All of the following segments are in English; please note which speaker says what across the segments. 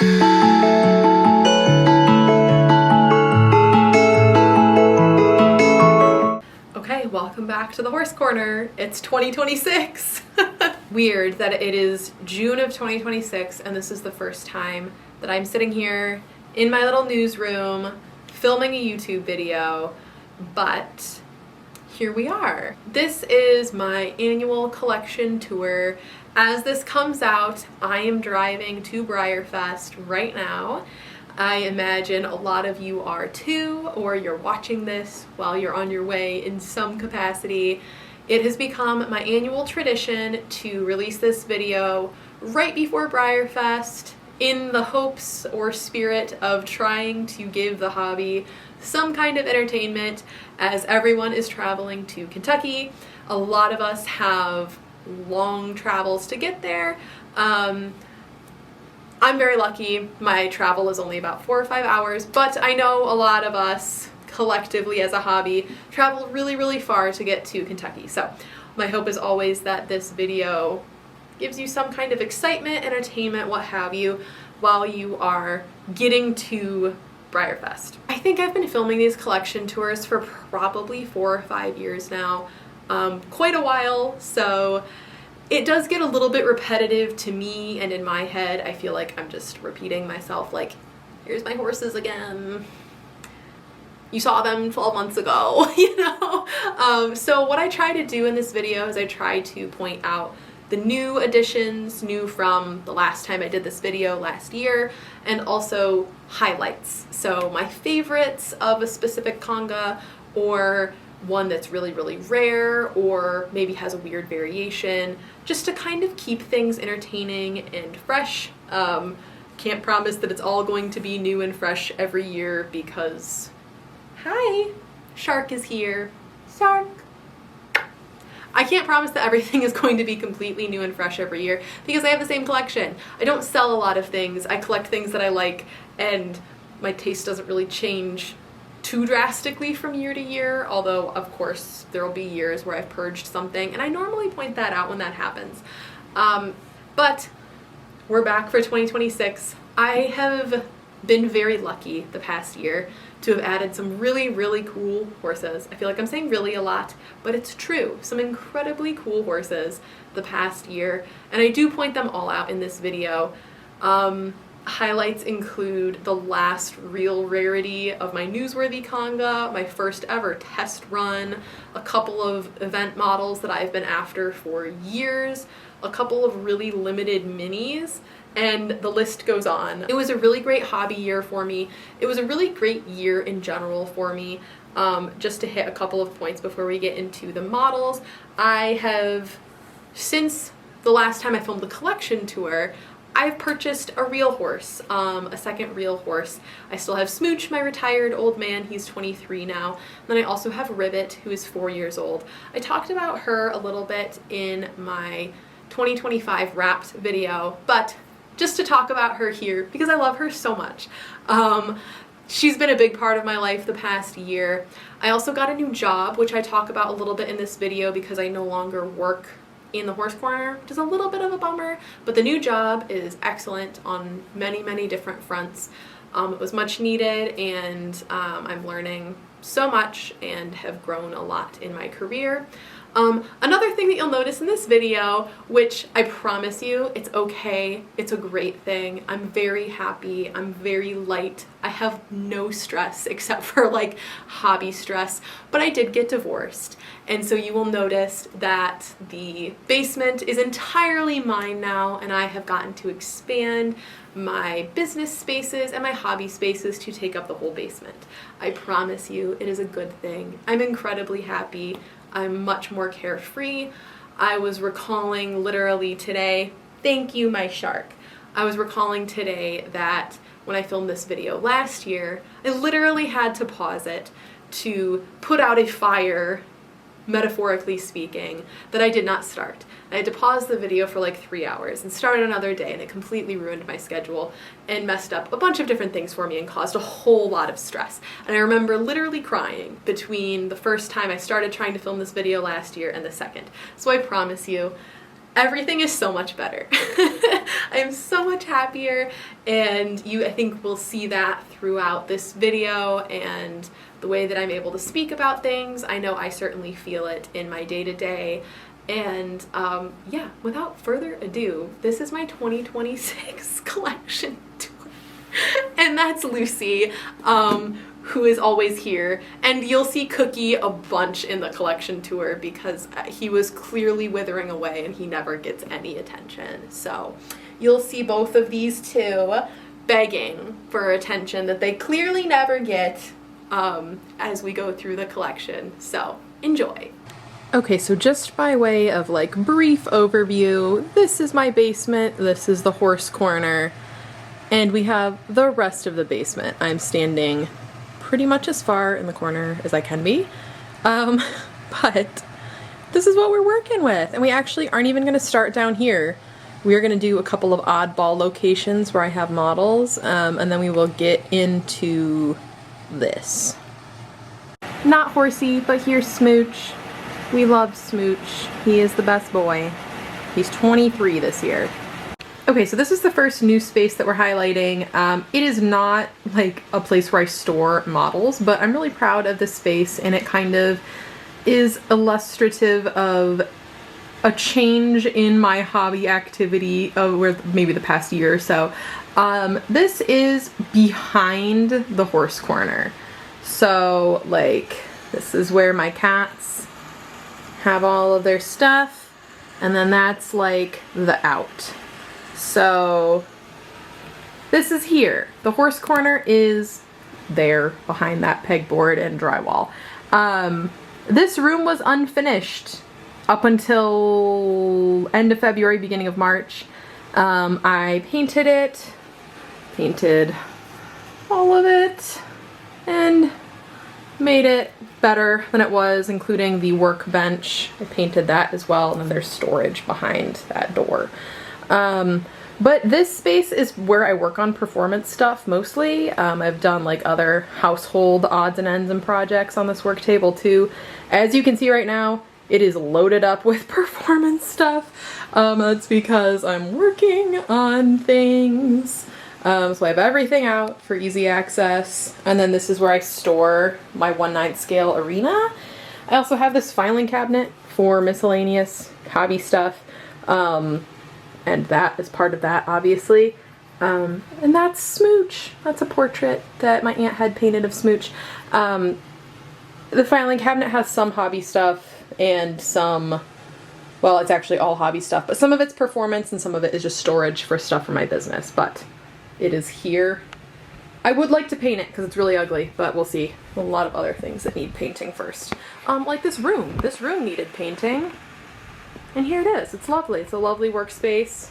Speaker 1: Okay, welcome back to the Horse Corner. It's 2026. Weird that it is June of 2026 and this is the first time that I'm sitting here in my little newsroom filming a YouTube video, but here we are. This is my annual collection tour. As this comes out, I am driving to BreyerFest right now. I imagine a lot of you are too, or you're watching this while you're on your way in some capacity. It has become my annual tradition to release this video right before BreyerFest in the hopes or spirit of trying to give the hobby some kind of entertainment as everyone is traveling to Kentucky. A lot of us have long travels to get there. I'm very lucky. My travel is only about 4 or 5 hours, but I know a lot of us collectively as a hobby travel really, really far to get to Kentucky. So my hope is always that this video gives you some kind of excitement, entertainment, what have you, while you are getting to BreyerFest. I think I've been filming these collection tours for probably 4 or 5 years now, quite a while, so it does get a little bit repetitive to me, and in my head I feel like I'm just repeating myself, like, here's my horses again. You saw them 12 months ago, you know? So what I try to do in this video is I try to point out the new additions, new from the last time I did this video last year, and also highlights. So my favorites of a specific conga, or one that's really, really rare, or maybe has a weird variation, just to kind of keep things entertaining and fresh. Can't promise that it's all going to be new and fresh every year because, hi, Shark is here. Shark. I can't promise that everything is going to be completely new and fresh every year because I have the same collection. I don't sell a lot of things. I collect things that I like, and my taste doesn't really change too drastically from year to year, although of course there will be years where I've purged something, and I normally point that out when that happens. But we're back for 2026. I have been very lucky the past year to have added some really, really cool horses. I feel like I'm saying really a lot, but it's true. Some incredibly cool horses the past year, and I do point them all out in this video. Highlights include the last real rarity of my newsworthy conga, my first ever test run, a couple of event models that I've been after for years, a couple of really limited minis, and the list goes on. It was a really great hobby year for me. It was a really great year in general for me. Just to hit a couple of points before we get into the models, I have, since the last time I filmed the collection tour, I've purchased a real horse, a second real horse. I still have Smooch, my retired old man. He's 23 now. And then I also have Ribbit, who is 4 years old. I talked about her a little bit in my 2025 Wrapped video, but just to talk about her here, because I love her so much. She's been a big part of my life the past year. I also got a new job, which I talk about a little bit in this video because I no longer work in the Horse Corner, which is a little bit of a bummer, but the new job is excellent on many, many different fronts. It was much needed, and I'm learning so much and have grown a lot in my career. Another thing that you'll notice in this video, which I promise you, it's okay, it's a great thing. I'm very happy, I'm very light. I have no stress except for like hobby stress, but I did get divorced. And so you will notice that the basement is entirely mine now, and I have gotten to expand my business spaces and my hobby spaces to take up the whole basement. I promise you, it is a good thing. I'm incredibly happy. I'm much more carefree. I was recalling literally today, thank you, my shark. I was recalling today that when I filmed this video last year, I literally had to pause it to put out a fire, metaphorically speaking, that I did not start. I had to pause the video for like 3 hours and start another day, and it completely ruined my schedule and messed up a bunch of different things for me and caused a whole lot of stress. And I remember literally crying between the first time I started trying to film this video last year and the second. So I promise you, everything is so much better. I'm so much happier, and you, I think, will see that throughout this video and the way that I'm able to speak about things. I know I certainly feel it in my day-to-day. And yeah, without further ado, this is my 2026 collection tour. And that's Lucy, who is always here. And you'll see Cookie a bunch in the collection tour because he was clearly withering away and he never gets any attention. So you'll see both of these two begging for attention that they clearly never get as we go through the collection. So enjoy. Okay, so just by way of like brief overview, this is my basement, this is the horse corner, and we have the rest of the basement. I'm standing pretty much as far in the corner as I can be, but this is what we're working with, and we actually aren't even going to start down here. We are going to do a couple of oddball locations where I have models, and then we will get into this. Not Horsey, but here's Smooch. We love Smooch. He is the best boy. He's 23 this year. Okay, so this is the first new space that we're highlighting. It is not like a place where I store models, but I'm really proud of this space, and it kind of is illustrative of a change in my hobby activity over maybe the past year or so. This is behind the horse corner. So like, this is where my cats have all of their stuff, and then that's like the out. So this is here. The horse corner is there behind that pegboard and drywall. This room was unfinished up until end of February, beginning of March. I painted it, painted all of it, and made it better than it was, including the workbench. I painted that as well, and then there's storage behind that door. But this space is where I work on performance stuff mostly. I've done like other household odds and ends and projects on this work table too. As you can see right now, it is loaded up with performance stuff. That's because I'm working on things. So I have everything out for easy access, and then this is where I store my 1/9 scale arena. I also have this filing cabinet for miscellaneous hobby stuff, and that is part of that, obviously. And that's Smooch. That's a portrait that my aunt had painted of Smooch. The filing cabinet has some hobby stuff and some, well, it's actually all hobby stuff, but some of it's performance and some of it is just storage for stuff for my business, but it is here. I would like to paint it because it's really ugly, but we'll see. A lot of other things that need painting first. Like this room. This room needed painting. And here it is. It's lovely. It's a lovely workspace.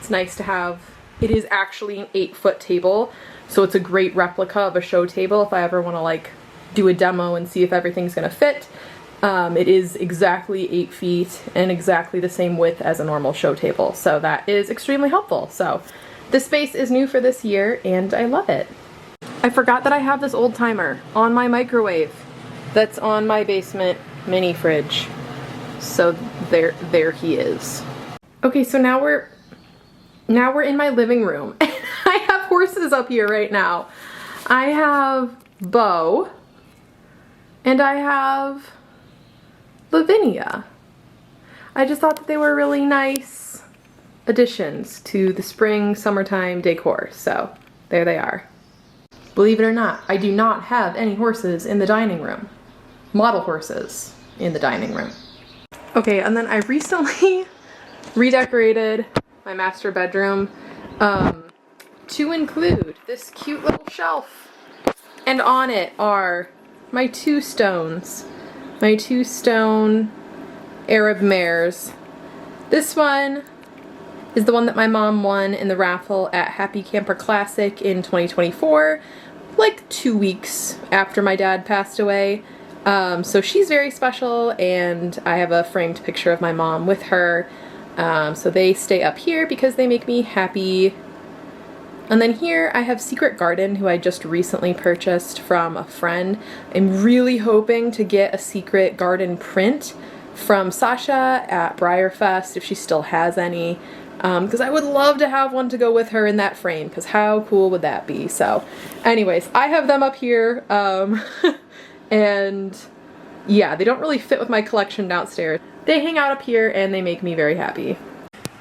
Speaker 1: It's nice to have. It is actually an 8-foot table, so it's a great replica of a show table if I ever want to like do a demo and see if everything's going to fit. It is exactly 8 feet and exactly the same width as a normal show table, so that is extremely helpful. So this space is new for this year, and I love it. I forgot that I have this old timer on my microwave that's on my basement mini fridge. So there he is. Okay, so now we're in my living room. I have horses up here right now. I have Bo, and I have Lavinia. I just thought that they were really nice additions to the spring summertime decor, so there they are. Believe it or not, I do not have any horses in the dining room. Model horses in the dining room. Okay, and then I recently redecorated my master bedroom to include this cute little shelf. And on it are my 2 stones. My 2 stone Arab mares. This one is the one that my mom won in the raffle at Happy Camper Classic in 2024, like 2 weeks after my dad passed away. So she's very special, and I have a framed picture of my mom with her. So they stay up here because they make me happy. And then here I have Secret Garden, who I just recently purchased from a friend. I'm really hoping to get a Secret Garden print from Sasha at BreyerFest, if she still has any, because I would love to have one to go with her in that frame, because how cool would that be? So anyways, I have them up here, and yeah, they don't really fit with my collection downstairs. They hang out up here and they make me very happy.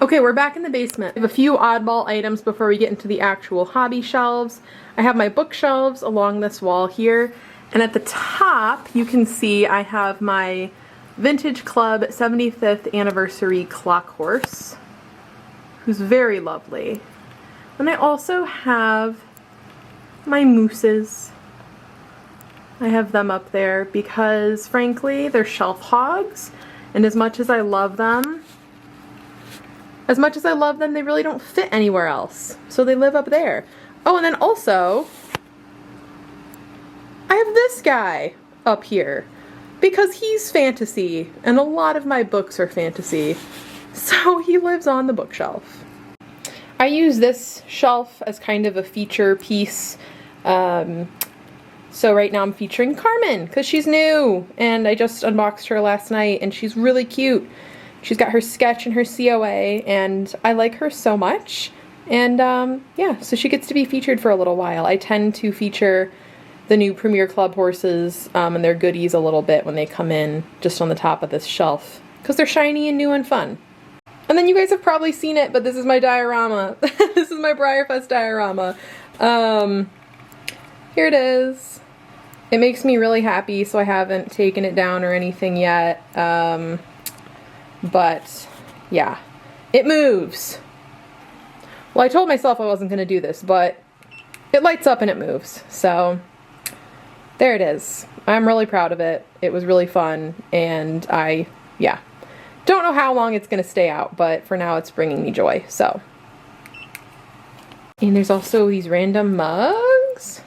Speaker 1: Okay, we're back in the basement. I have a few oddball items before we get into the actual hobby shelves. I have my bookshelves along this wall here, and at the top you can see I have my Vintage Club 75th Anniversary Clock Horse, who's very lovely. And I also have my mooses. I have them up there because, frankly, they're shelf hogs, and as much as I love them, they really don't fit anywhere else. So they live up there. Oh, and then also, I have this guy up here because he's fantasy, and a lot of my books are fantasy. So he lives on the bookshelf. I use this shelf as kind of a feature piece. So right now I'm featuring Carmen because she's new, and I just unboxed her last night and she's really cute. She's got her sketch and her COA, and I like her so much. And yeah, so she gets to be featured for a little while. I tend to feature the new Premier Club horses and their goodies a little bit when they come in just on the top of this shelf because they're shiny and new and fun. And then you guys have probably seen it, but this is my diorama. This is my BreyerFest diorama. Here it is. It makes me really happy, so I haven't taken it down or anything yet. But yeah, it moves. Well, I told myself I wasn't going to do this, but it lights up and it moves. So there it is. I'm really proud of it. It was really fun, and yeah, don't know how long it's going to stay out, but for now it's bringing me joy. So, and there's also these random mugs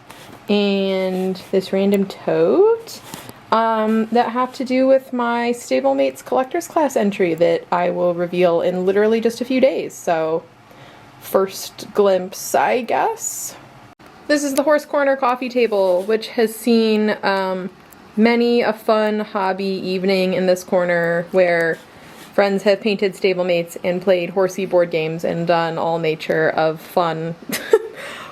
Speaker 1: and this random tote that have to do with my Stablemates Collector's Class entry that I will reveal in literally just a few days. So, first glimpse, I guess. This is the Horse Corner coffee table, which has seen many a fun hobby evening in this corner where friends have painted stablemates and played horsey board games and done all nature of fun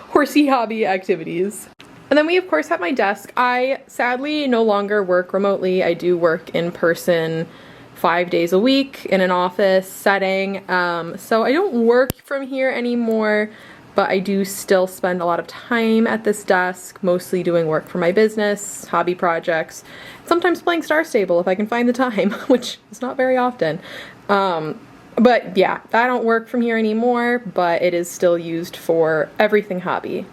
Speaker 1: horsey hobby activities. And then we of course have my desk. I sadly no longer work remotely. I do work in person 5 days a week in an office setting. So I don't work from here anymore, but I do still spend a lot of time at this desk, mostly doing work for my business, hobby projects, sometimes playing Star Stable if I can find the time, which is not very often. But yeah, I don't work from here anymore, but it is still used for everything hobby.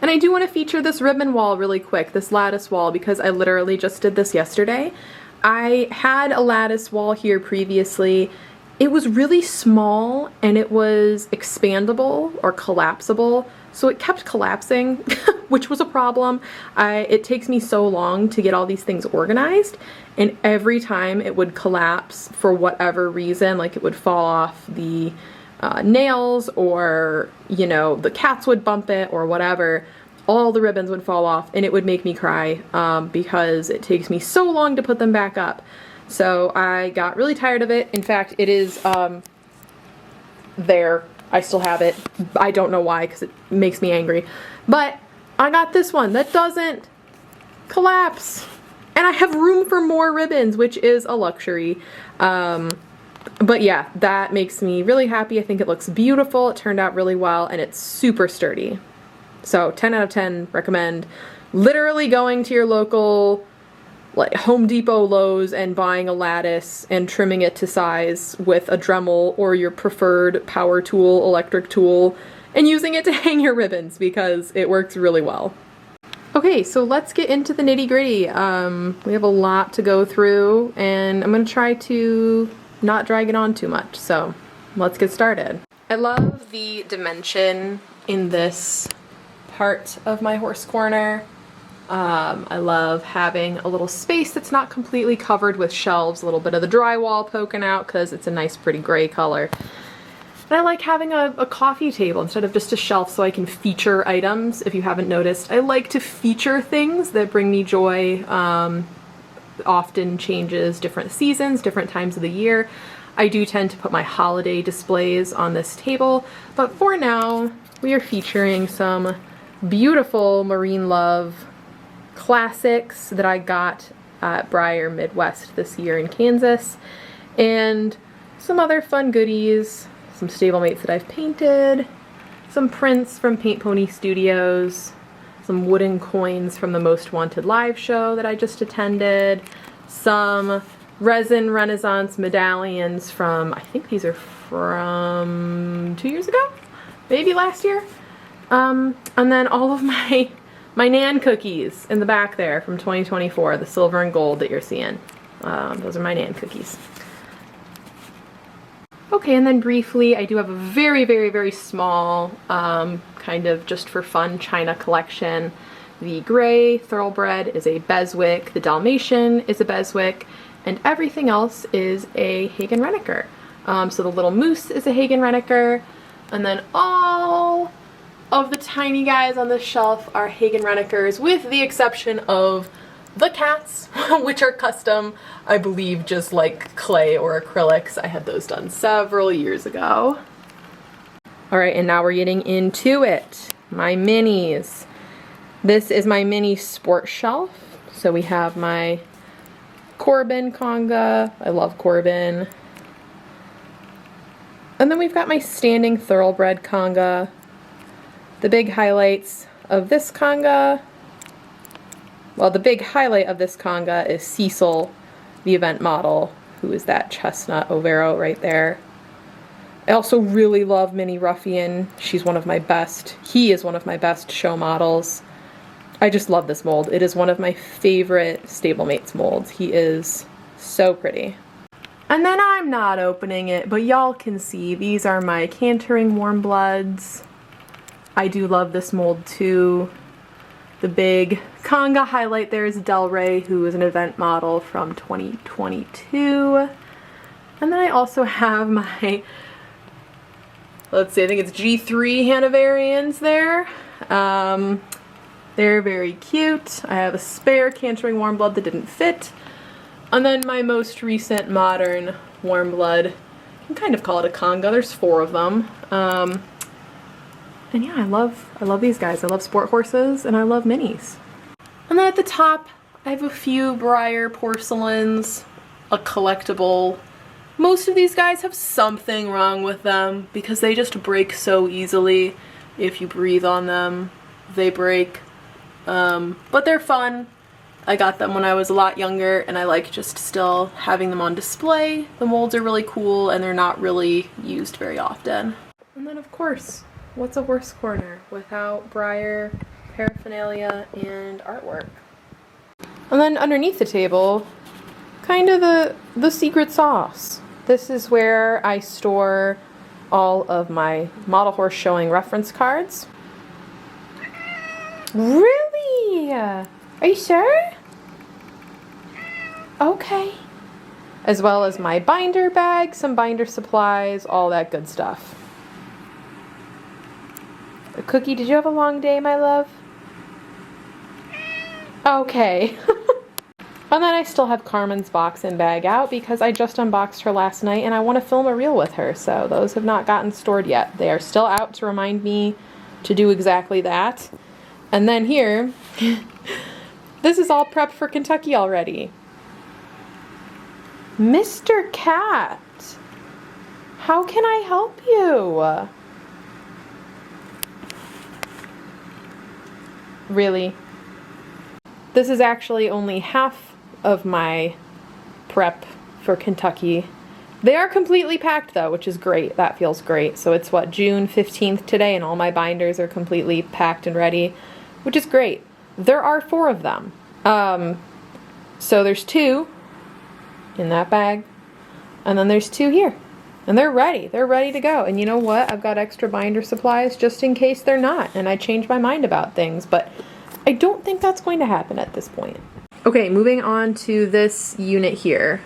Speaker 1: And I do want to feature this ribbon wall really quick, this lattice wall, because I literally just did this yesterday. I had a lattice wall here previously. It was really small and it was expandable or collapsible, so it kept collapsing, which was a problem. It takes me so long to get all these things organized, and every time it would collapse for whatever reason, like it would fall off the nails, or, you know, the cats would bump it or whatever, all the ribbons would fall off and it would make me cry because it takes me so long to put them back up. So I got really tired of it. In fact, it is there. I still have it. I don't know why, because it makes me angry. But I got this one that doesn't collapse. And I have room for more ribbons, which is a luxury. But yeah, that makes me really happy. I think it looks beautiful. It turned out really well, and it's super sturdy. So 10 out of 10, recommend literally going to your local like Home Depot, Lowe's, and buying a lattice and trimming it to size with a Dremel or your preferred power tool, electric tool, and using it to hang your ribbons because it works really well. Okay, so let's get into the nitty-gritty. We have a lot to go through, and I'm going to try to not drag it on too much, so let's get started. I love the dimension in this part of my horse corner. I love having a little space that's not completely covered with shelves, a little bit of the drywall poking out because it's a nice pretty gray color. And I like having a coffee table instead of just a shelf so I can feature items. If you haven't noticed, I like to feature things that bring me joy. often changes different seasons, different times of the year. I do tend to put my holiday displays on this table, but for now we are featuring some beautiful Marine Love classics that I got at Breyer Midwest this year in Kansas, and some other fun goodies, some stablemates that I've painted, some prints from Paint Pony Studios, some wooden coins from the Most Wanted live show that I just attended, some resin Renaissance medallions from, I think these are from 2 years ago? Maybe last year? And then all of my Nan cookies in the back there from 2024, the silver and gold that you're seeing. Those are my Nan cookies. Okay, and then briefly, I do have a very, very, very small, kind of just for fun China collection. The gray thoroughbred is a Beswick, the Dalmatian is a Beswick, and everything else is a Hagen Renneker. So the little moose is a Hagen Renneker, and then all of the tiny guys on this shelf are Hagen Rennekers, with the exception of the cats, which are custom, I believe, just like clay or acrylics. I had those done several years ago. All right, and now we're getting into it. My minis. This is my mini sport shelf. So we have my Corbin conga. I love Corbin. And then we've got my standing thoroughbred conga. The big highlights of this conga, well, the big highlight of this conga is Cecil, the event model, who is that chestnut Overo right there. I also really love Mini Ruffian. She's one of my best, he is one of my best show models. I just love this mold. It is one of my favorite stablemates molds. He is so pretty. And then I'm not opening it, but y'all can see these are my Cantering Warm Bloods. I do love this mold too. The big conga highlight there is Del Rey, who is an event model from 2022. And then I also have my, let's see, I think it's G3 Hanoverians there. They're very cute. I have a spare Cantering Warm Blood that didn't fit. And then my most recent modern Warm Blood, you can kind of call it a conga, there's 4 of them. And yeah, I love these guys. I love sport horses and I love minis. And then at the top, I have a few Breyer porcelains, a collectible. Most of these guys have something wrong with them because they just break so easily. If you breathe on them, they break. But they're fun. I got them when I was a lot younger and I like just still having them on display. The molds are really cool and they're not really used very often. And then of course, what's a horse corner without Breyer paraphernalia and artwork? And then underneath the table, kind of the secret sauce. This is where I store all of my model horse showing reference cards. Really? Are you sure? Okay. As well as my binder bag, some binder supplies, all that good stuff. Cookie, did you have a long day, my love? Okay. And then I still have Carmen's box and bag out because I just unboxed her last night and I want to film a reel with her, so those have not gotten stored yet. They are still out to remind me to do exactly that. And then here, this is all prepped for Kentucky already. Mr. Cat, how can I help you? Really? This is actually only half of my prep for Kentucky. They are completely packed though, which is great. That feels great. So it's what, June 15th today, and all my binders are completely packed and ready, which is great. There are 4 of them. So there's 2 in that bag, and then there's 2 here. And they're ready. They're ready to go. And you know what? I've got extra binder supplies just in case they're not, and I change my mind about things, but I don't think that's going to happen at this point. Okay, moving on to this unit here.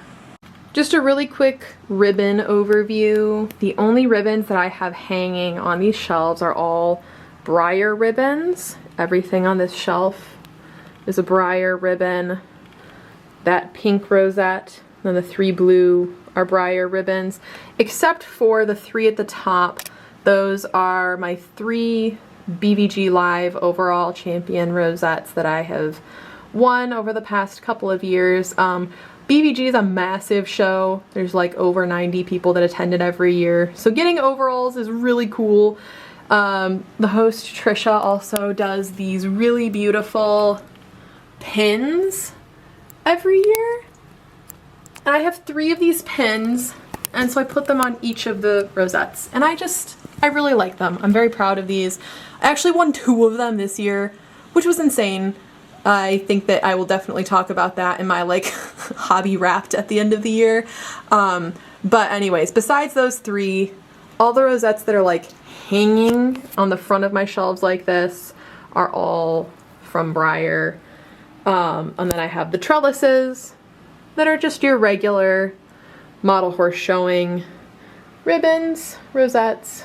Speaker 1: Just a really quick ribbon overview. The only ribbons that I have hanging on these shelves are all Breyer ribbons. Everything on this shelf is a Breyer ribbon. that pink rosette, then the 3 blue are Breyer ribbons, except for the 3 at the top. Those are my 3 BVG Live overall champion rosettes that I have won over the past couple of years. BVG is a massive show. There's like over 90 people that attend it every year. So getting overalls is really cool. The host, Trisha, also does these really beautiful pins every year. And I have 3 of these pins, and so I put them on each of the rosettes. And I really like them. I'm very proud of these. I actually won 2 of them this year, which was insane. I think that I will definitely talk about that in my like hobby wrapped at the end of the year. But anyways, besides those 3, all the rosettes that are like hanging on the front of my shelves like this are all from Breyer. And then I have the trellises that are just your regular model horse showing ribbons, rosettes.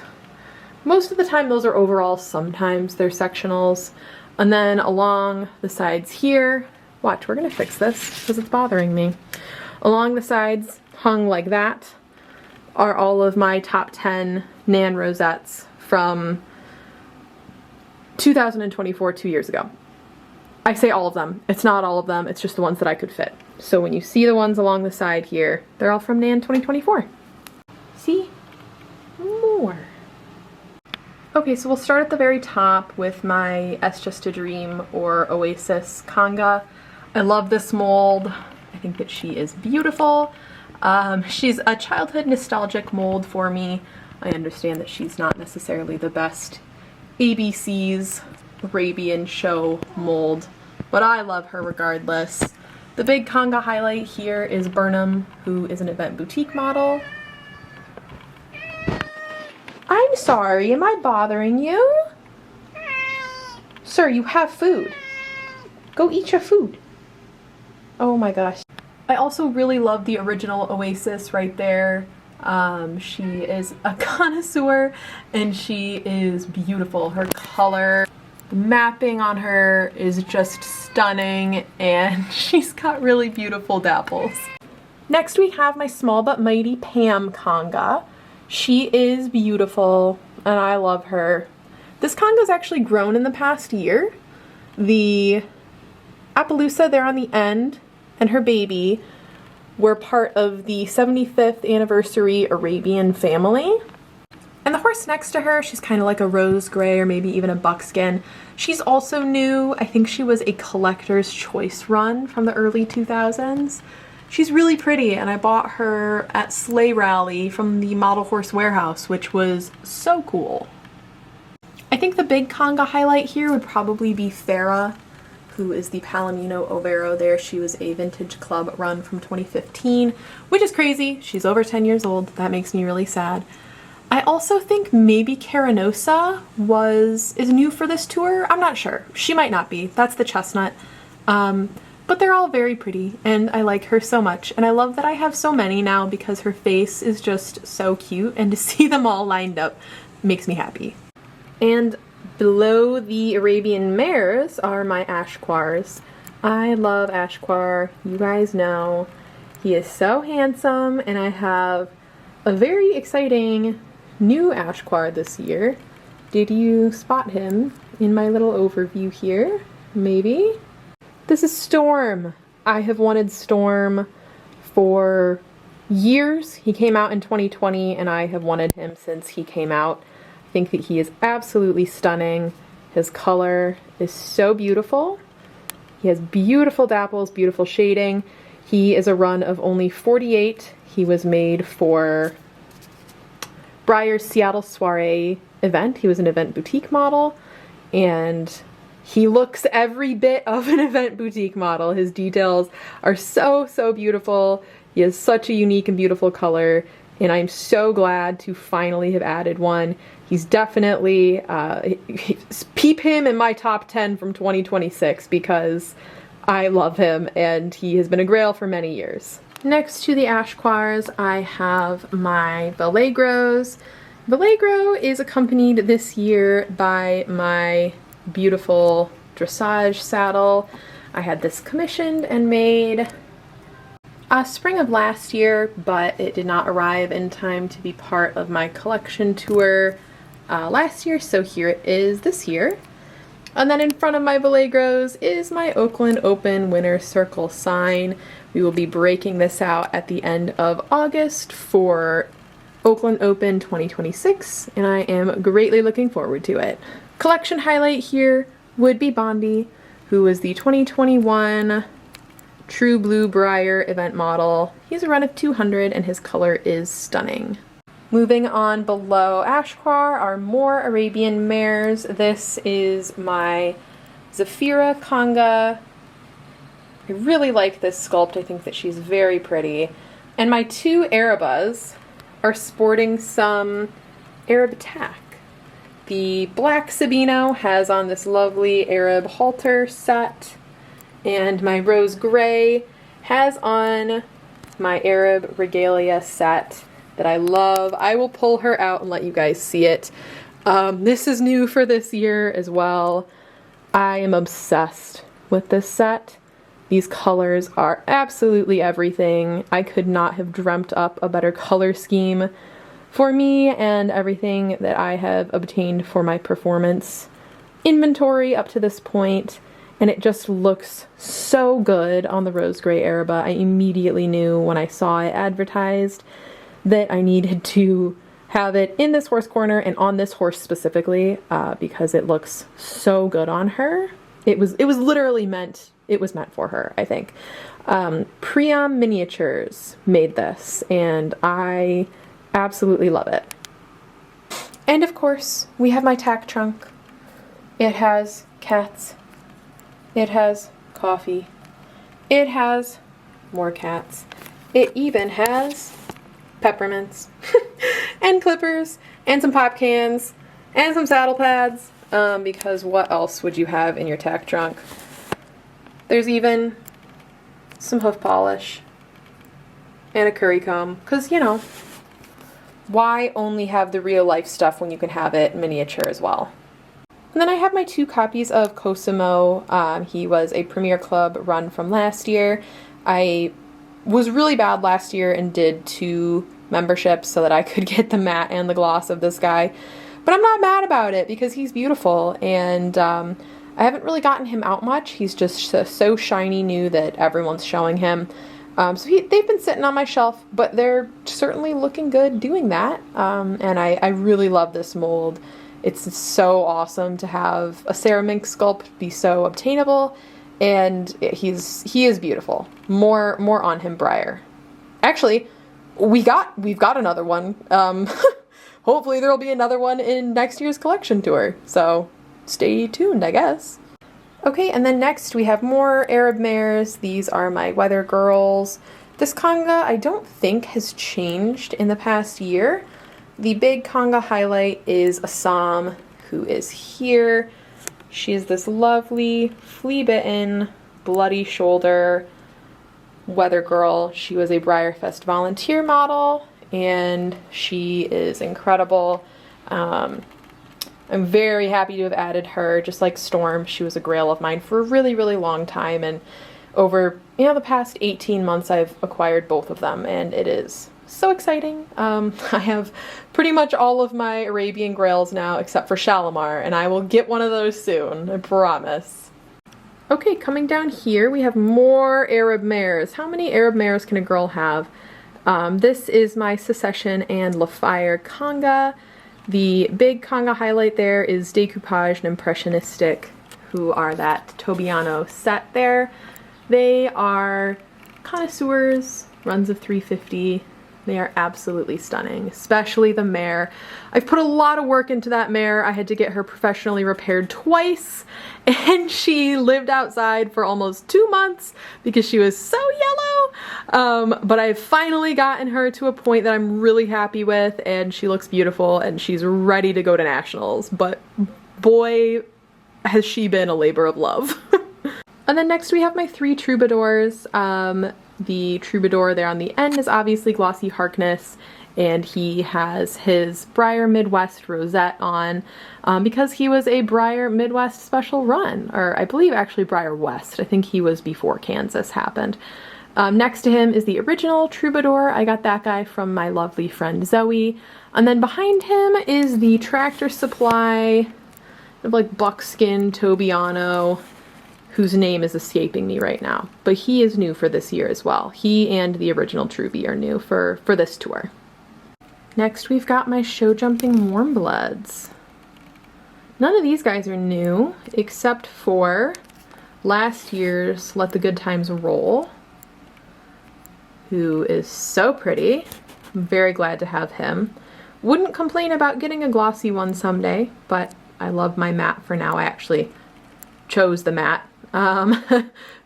Speaker 1: Most of the time those are overalls, sometimes they're sectionals. And then along the sides here, watch, we're gonna fix this because it's bothering me. Along the sides, hung like that, are all of my top 10 Nan rosettes from 2024, 2 years ago. I say all of them. It's not all of them, it's just the ones that I could fit. So when you see the ones along the side here, they're all from Nan 2024. See? More. Okay, so we'll start at the very top with my It's Just a Dream or Oasis Kanga. I love this mold. I think that she is beautiful. She's a childhood nostalgic mold for me. I understand that she's not necessarily the best ABC's Arabian show mold, but I love her regardless. The big Kanga highlight here is Burnham, who is an event boutique model. I'm sorry, am I bothering you? Sir, you have food. Go eat your food. Oh my gosh. I also really love the original Oasis right there. She is a connoisseur and she is beautiful. Her color, the mapping on her is just stunning, and she's got really beautiful dapples. Next we have my small but mighty Pam Kanga. She is beautiful and I love her. This Kanga's actually grown in the past year. The Appaloosa there on the end and her baby were part of the 75th anniversary Arabian family. And the horse next to her, she's kind of like a rose gray or maybe even a buckskin. She's also new. I think she was a collector's choice run from the early 2000s. She's really pretty, and I bought her at Sleigh Rally from the Model Horse Warehouse, which was so cool. I think the big Kanga highlight here would probably be Farah, who is the Palomino Overo there. She was a vintage club run from 2015, which is crazy. She's over 10 years old. That makes me really sad. I also think maybe Caranosa is new for this tour. I'm not sure. She might not be. That's the chestnut. But they're all very pretty, and I like her so much. And I love that I have so many now because her face is just so cute, and to see them all lined up makes me happy. And below the Arabian mares are my Ashquars. I love Ashquar. You guys know. He is so handsome, and I have a very exciting new Ashquar this year. Did you spot him in my little overview here? Maybe? This is Storm. I have wanted Storm for years. He came out in 2020 and I have wanted him since he came out. I think that he is absolutely stunning. His color is so beautiful. He has beautiful dapples, beautiful shading. He is a run of only 48. He was made for Breyer's Seattle Soiree event. He was an event boutique model, and he looks every bit of an event boutique model. His details are so, so beautiful. He has such a unique and beautiful color, and I'm so glad to finally have added one. He's definitely, peep him in my top 10 from 2026 because I love him and he has been a grail for many years. Next to the Ashquars, I have my Vallegros. Vallegro is accompanied this year by my beautiful dressage saddle. I had this commissioned and made spring of last year, but it did not arrive in time to be part of my collection tour last year, so here it is this year. And then in front of my Vallegros is my Oakland Open Winner Circle sign. We will be breaking this out at the end of August for Oakland Open 2026, and I am greatly looking forward to it. Collection highlight here would be Bondi, who was the 2021 True Blue Breyer event model. He has a run of 200 and his color is stunning. Moving on below Ashquar are more Arabian mares. This is my Zafira Kanga. I really like this sculpt. I think that she's very pretty. And my two Arabas are sporting some Arab attack. The black Sabino has on this lovely Arab halter set, and my rose gray has on my Arab regalia set that I love. I will pull her out and let you guys see it. This is new for this year as well. I am obsessed with this set. These colors are absolutely everything. I could not have dreamt up a better color scheme for me and everything that I have obtained for my performance inventory up to this point. And it just looks so good on the Rose Gray Araba. I immediately knew when I saw it advertised that I needed to have it in this horse corner and on this horse specifically because it looks so good on her. It was literally meant, it was meant for her, I think. Priam Miniatures made this and I absolutely love it. And of course, we have my tack trunk. It has cats. It has coffee. It has more cats. It even has peppermints and clippers and some pop cans and some saddle pads because what else would you have in your tack trunk? There's even some hoof polish and a curry comb because, you know, why only have the real life stuff when you can have it miniature as well? And then I have my two copies of Cosimo. He was a Premier Club run from last year. I was really bad last year and did 2 memberships so that I could get the matte and the gloss of this guy. But I'm not mad about it because he's beautiful and I haven't really gotten him out much. He's just so shiny new that everyone's showing him. They've been sitting on my shelf, but they're certainly looking good doing that. And I really love this mold. It's so awesome to have a Ceramink sculpt be so obtainable, and he is beautiful. More on him, Breyer. Actually, we've got another one. Hopefully there will be another one in next year's collection tour. So stay tuned, I guess. Okay, and then next we have more Arab mares. These are my Weather Girls. This Kanga I don't think has changed in the past year. The big Kanga highlight is Assam, who is here. She is this lovely, flea-bitten, bloody shoulder Weather Girl. She was a BreyerFest volunteer model, and she is incredible. I'm very happy to have added her. Just like Storm, she was a grail of mine for a really, really long time, and over the past 18 months I've acquired both of them, and it is so exciting. I have pretty much all of my Arabian Grails now except for Shalimar, and I will get one of those soon, I promise. Okay, coming down here we have more Arab mares. How many Arab mares can a girl have? This is my Secession and Lafire Kanga. The big Kanga highlight there is Decoupage and Impressionistic, who are that Tobiano set there. They are connoisseurs, runs of 350. They are absolutely stunning, especially the mare. I've put a lot of work into that mare. I had to get her professionally repaired twice, and she lived outside for almost 2 months because she was so yellow. But I've finally gotten her to a point that I'm really happy with, and she looks beautiful, and she's ready to go to nationals. But boy, has she been a labor of love. And then next we have my 3 troubadours. The troubadour there on the end is obviously Glossy Harkness, and he has his Breyer Midwest rosette on because he was a Breyer Midwest special run, or I believe actually Breyer West. I think he was before Kansas happened. Next to him is the original Troubadour. I got that guy from my lovely friend Zoe. And then behind him is the Tractor Supply, like buckskin Tobiano, whose name is escaping me right now. But he is new for this year as well. He and the original Truby are new for this tour. Next we've got my show jumping warm bloods. None of these guys are new, except for last year's Let the Good Times Roll, who is so pretty. I'm very glad to have him. Wouldn't complain about getting a glossy one someday, but I love my matte for now. I actually chose the matte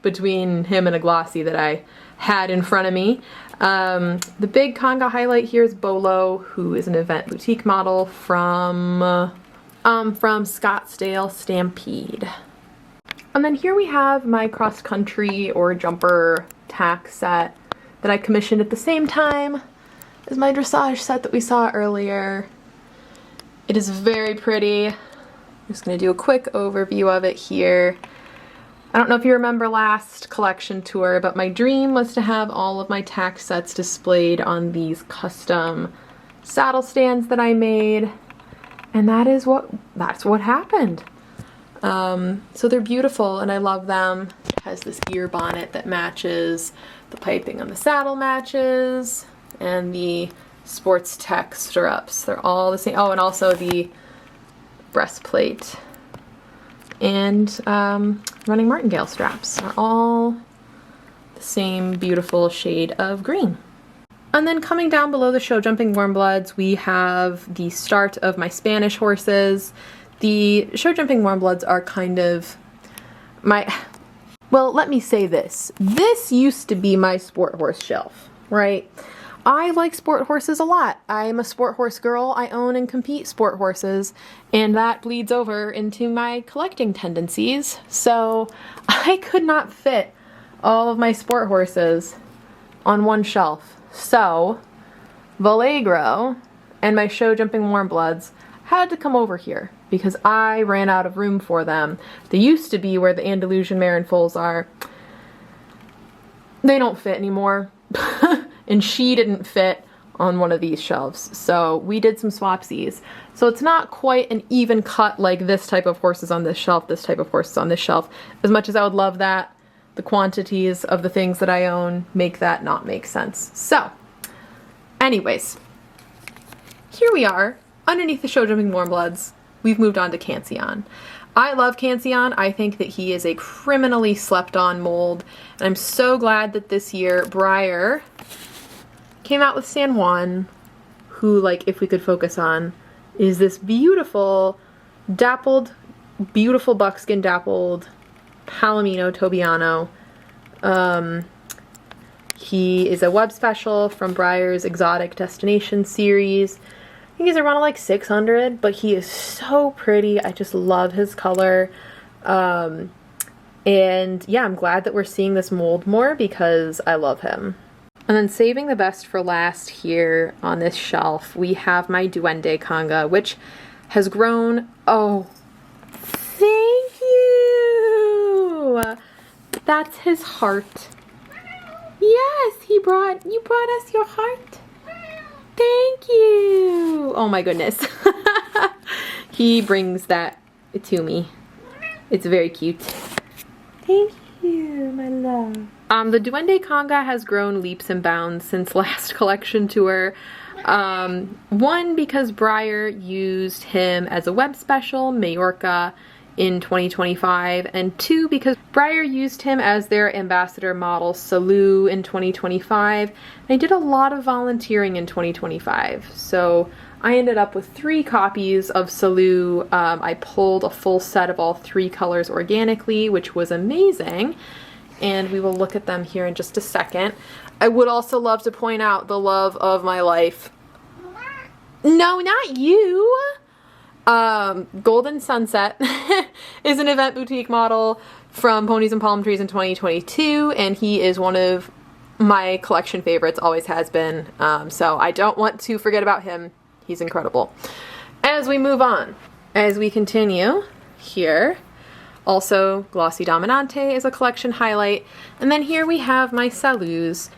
Speaker 1: between him and a glossy that I had in front of me. The big conga highlight here is Bolo, who is an event boutique model from Scottsdale Stampede. And then here we have my cross country or jumper tack set that I commissioned at the same time as my dressage set that we saw earlier. It is very pretty. I'm just going to do a quick overview of it here. I don't know if you remember last collection tour, but my dream was to have all of my tack sets displayed on these custom saddle stands that I made, and that's what happened. So they're beautiful and I love them. It has this ear bonnet that matches, the piping on the saddle matches, and the sports tech stirrups. They're all the same. Oh, and also the breastplate and running martingale straps are all the same beautiful shade of green. And then coming down below the show jumping warm bloods, we have the start of my Spanish horses. The show jumping warm bloods are kind of well, let me say this. This used to be my sport horse shelf, right? I like sport horses a lot. I'm a sport horse girl. I own and compete sport horses, and that bleeds over into my collecting tendencies. So I could not fit all of my sport horses on one shelf. So Vallegro and my show jumping warm bloods had to come over here because I ran out of room for them. They used to be where the Andalusian mare and foals are. They don't fit anymore. And she didn't fit on one of these shelves. So we did some swapsies. So it's not quite an even cut like this type of horses on this shelf, this type of horses on this shelf. As much as I would love that, the quantities of the things that I own make that not make sense. So anyways, here we are underneath the show jumping warm bloods. We've moved on to Cancion. I love Cancion. I think that he is a criminally slept on mold. And I'm so glad that this year Breyer came out with San Juan, who, like, if we could focus on, is this beautiful dappled, beautiful buckskin dappled Palomino Tobiano. He is a web special from Breyer's Exotic Destination series. I think he's around like 600, but he is so pretty. I just love his color. And yeah, I'm glad that we're seeing this mold more because I love him. And then saving the best for last here on this shelf, we have my Duende Conga, which has grown. Oh, thank you! That's his heart. Yes, you brought us your heart. Thank you! Oh my goodness. He brings that to me. It's very cute. Thank you, my love. The Duende Conga has grown leaps and bounds since last collection tour. One, because Breyer used him as a web special, Majorca, in 2025, and two, because Breyer used him as their ambassador model, Salou, in 2025. And I did a lot of volunteering in 2025, so I ended up with 3 copies of Salou. I pulled a full set of all 3 colors organically, which was amazing, and we will look at them here in just a second. I would also love to point out the love of my life. No, not you! Golden Sunset is an event boutique model from Ponies and Palm Trees in 2022, and he is one of my collection favorites, always has been, so I don't want to forget about him. He's incredible. As we move on, as we continue here, Also, Glossy Dominante is a collection highlight. And then here we have my Salus.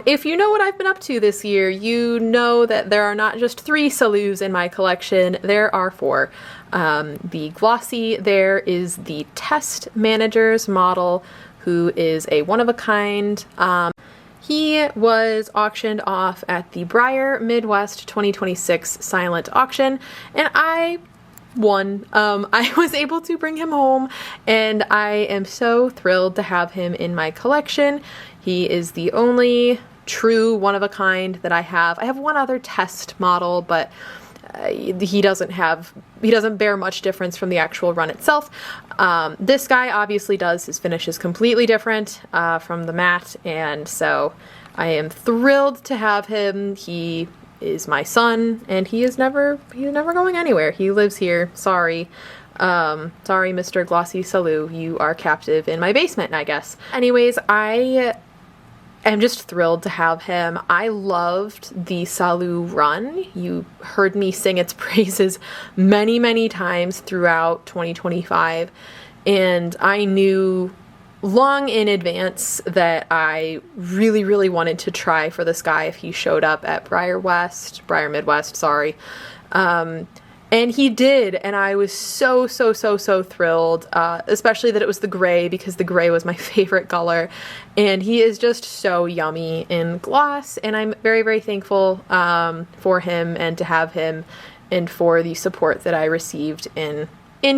Speaker 1: If you know what I've been up to this year, you know that there are not just 3 Salus in my collection, there are 4. The Glossy there is the Test Manager's model, who is a one-of-a-kind. He was auctioned off at the Breyer Midwest 2026 silent auction, and I won. I was able to bring him home, and I am so thrilled to have him in my collection. He is the only true one-of-a-kind that I have. I have one other test model, but he doesn't bear much difference from the actual run itself. This guy obviously does. His finish is completely different from the matte, and so I am thrilled to have him. He is my son, and he's never going anywhere. He lives here. Sorry, Mr. Glossy Salu, you are captive in my basement, I guess. Anyways, I'm just thrilled to have him. I loved the Salu run. You heard me sing its praises many, many times throughout 2025, and I knew long in advance that I really, really wanted to try for this guy if he showed up at Breyer Midwest, sorry. And he did, and I was so thrilled, especially that it was the gray, because the gray was my favorite color, and he is just so yummy in gloss, and I'm very, very thankful for him and to have him, and for the support that I received in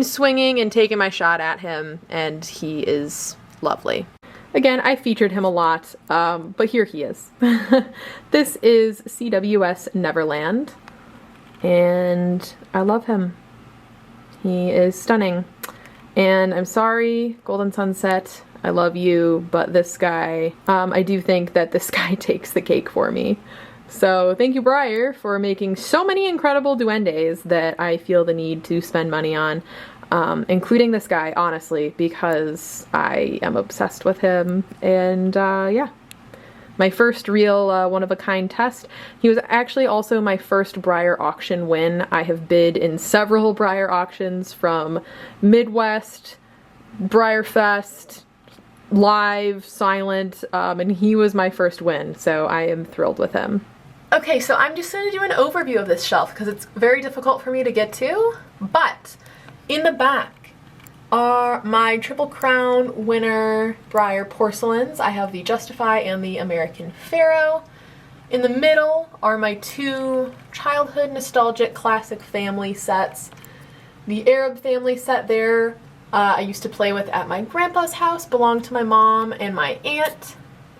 Speaker 1: swinging and taking my shot at him, and he is lovely. Again, I featured him a lot, but here he is. This is CWS Neverland. And I love him. He is stunning. And I'm sorry, Golden Sunset, I love you, but this guy, I do think that this guy takes the cake for me. So thank you, Breyer, for making so many incredible duendes that I feel the need to spend money on, including this guy, honestly, because I am obsessed with him, and yeah. My first real one-of-a-kind test. He was actually also my first Breyer auction win. I have bid in several Breyer auctions, from Midwest, BreyerFest, live, silent, and he was my first win, so I am thrilled with him. Okay, so I'm just going to do an overview of this shelf because it's very difficult for me to get to, but in the back are my Triple Crown winner Breyer porcelains. I have the Justify and the American Pharaoh. In the middle are my 2 childhood nostalgic classic family sets. The Arab family set there I used to play with at my grandpa's house, belonged to my mom and my aunt.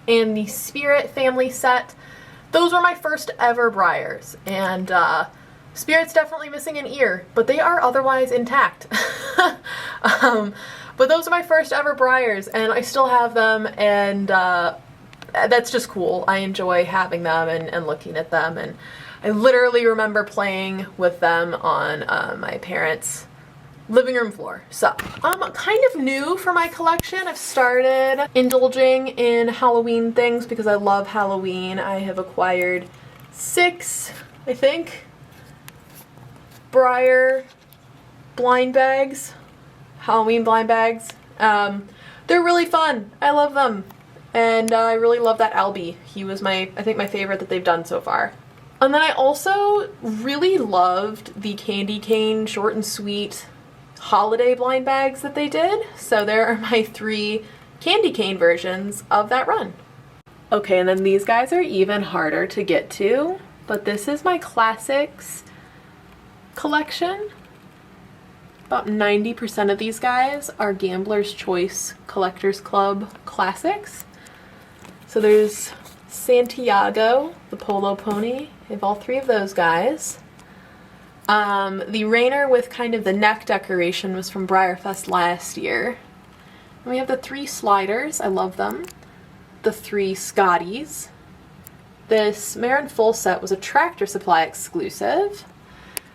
Speaker 1: And the Spirit family set, those were my first ever Breyers, and Spirit's definitely missing an ear, but they are otherwise intact. But those are my first ever Breyers, and I still have them, and that's just cool. I enjoy having them and looking at them, and I literally remember playing with them on my parents' living room floor. So, kind of new for my collection. I've started indulging in Halloween things because I love Halloween. I have acquired 6, I think, Breyer blind bags, Halloween blind bags. They're really fun. I love them. And I really love that Albie. He was I think my favorite that they've done so far. And then I also really loved the Candy Cane short and sweet holiday blind bags that they did. So there are my 3 Candy Cane versions of that run. Okay, and then these guys are even harder to get to, but this is my classics collection. About 90% of these guys are Gambler's Choice Collectors Club classics. So there's Santiago, the polo pony. I have all 3 of those guys. The Rainer with kind of the neck decoration was from BreyerFest last year. And we have the 3 sliders. I love them. The 3 Scotties. This Marin full set was a Tractor Supply exclusive.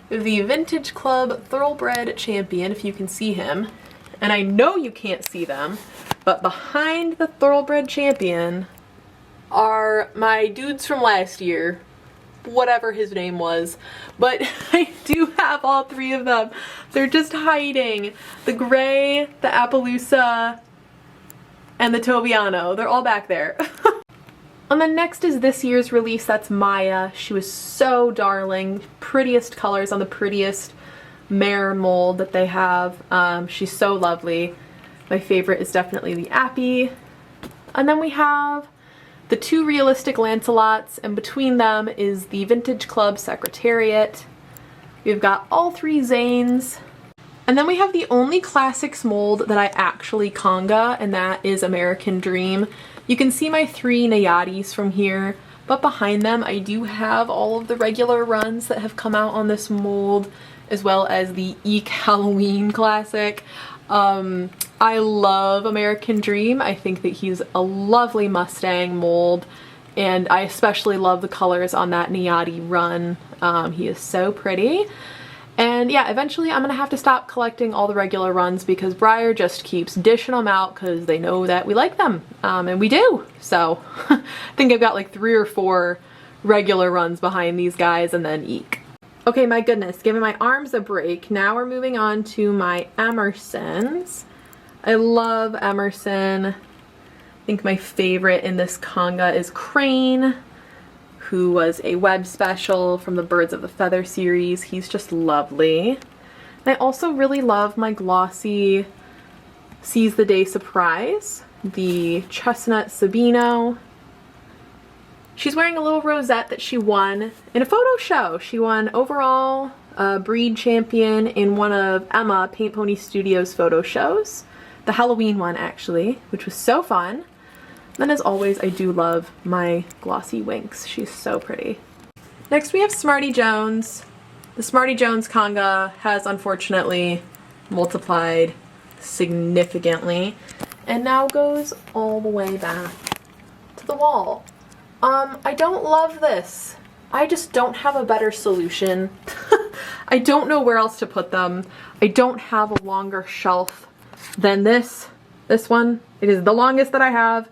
Speaker 1: The Vintage Club Thoroughbred Champion, if you can see him. And I know you can't see them, but behind the Thoroughbred Champion are my dudes from last year. whatever his name was. But I do have all three of them. They're just hiding. The gray, the Appaloosa, and the Tobiano. They're all back there. And then next is this year's release. That's Maya. She was so darling. Prettiest colors on the prettiest mare mold that they have. She's so lovely. My favorite is definitely the Appy. And then we have the two realistic Lancelots, and between them is the Vintage Club Secretariat. We've got all three Zanes. And then we have the only classics mold that I actually conga, and that is American Dream. You can see my three Nayatis from here, but behind them I do have all of the regular runs that have come out on this mold, as well as the Eek Halloween Classic. I love American Dream. I think that he's a lovely Mustang mold, and I especially love the colors on that Nayati run. He is so pretty. And yeah, eventually I'm gonna have to stop collecting all the regular runs because Breyer just keeps dishing them out because they know that we like them, and we do. So I think I've got like 3 or 4 regular runs behind these guys, and then Eek. Okay, my goodness, giving my arms a break. Now we're moving on to my Emersons. I love Emerson. I think my favorite in this conga is Crane, who was a web special from the Birds of the Feather series. He's just lovely. And I also really love my glossy Seize the Day Surprise, the Chestnut Sabino. She's wearing a little rosette that she won in a photo show. She won overall breed champion in one of Emma Paint Pony Studios photo shows. The Halloween one, actually, which was so fun. Then, as always, I do love my glossy Winx. She's so pretty. Next, we have Smarty Jones. The Smarty Jones conga has, unfortunately, multiplied significantly and now goes all the way back to the wall. I don't love this. I just don't have a better solution. I don't know where else to put them. I don't have a longer shelf than this one. It is the longest that I have,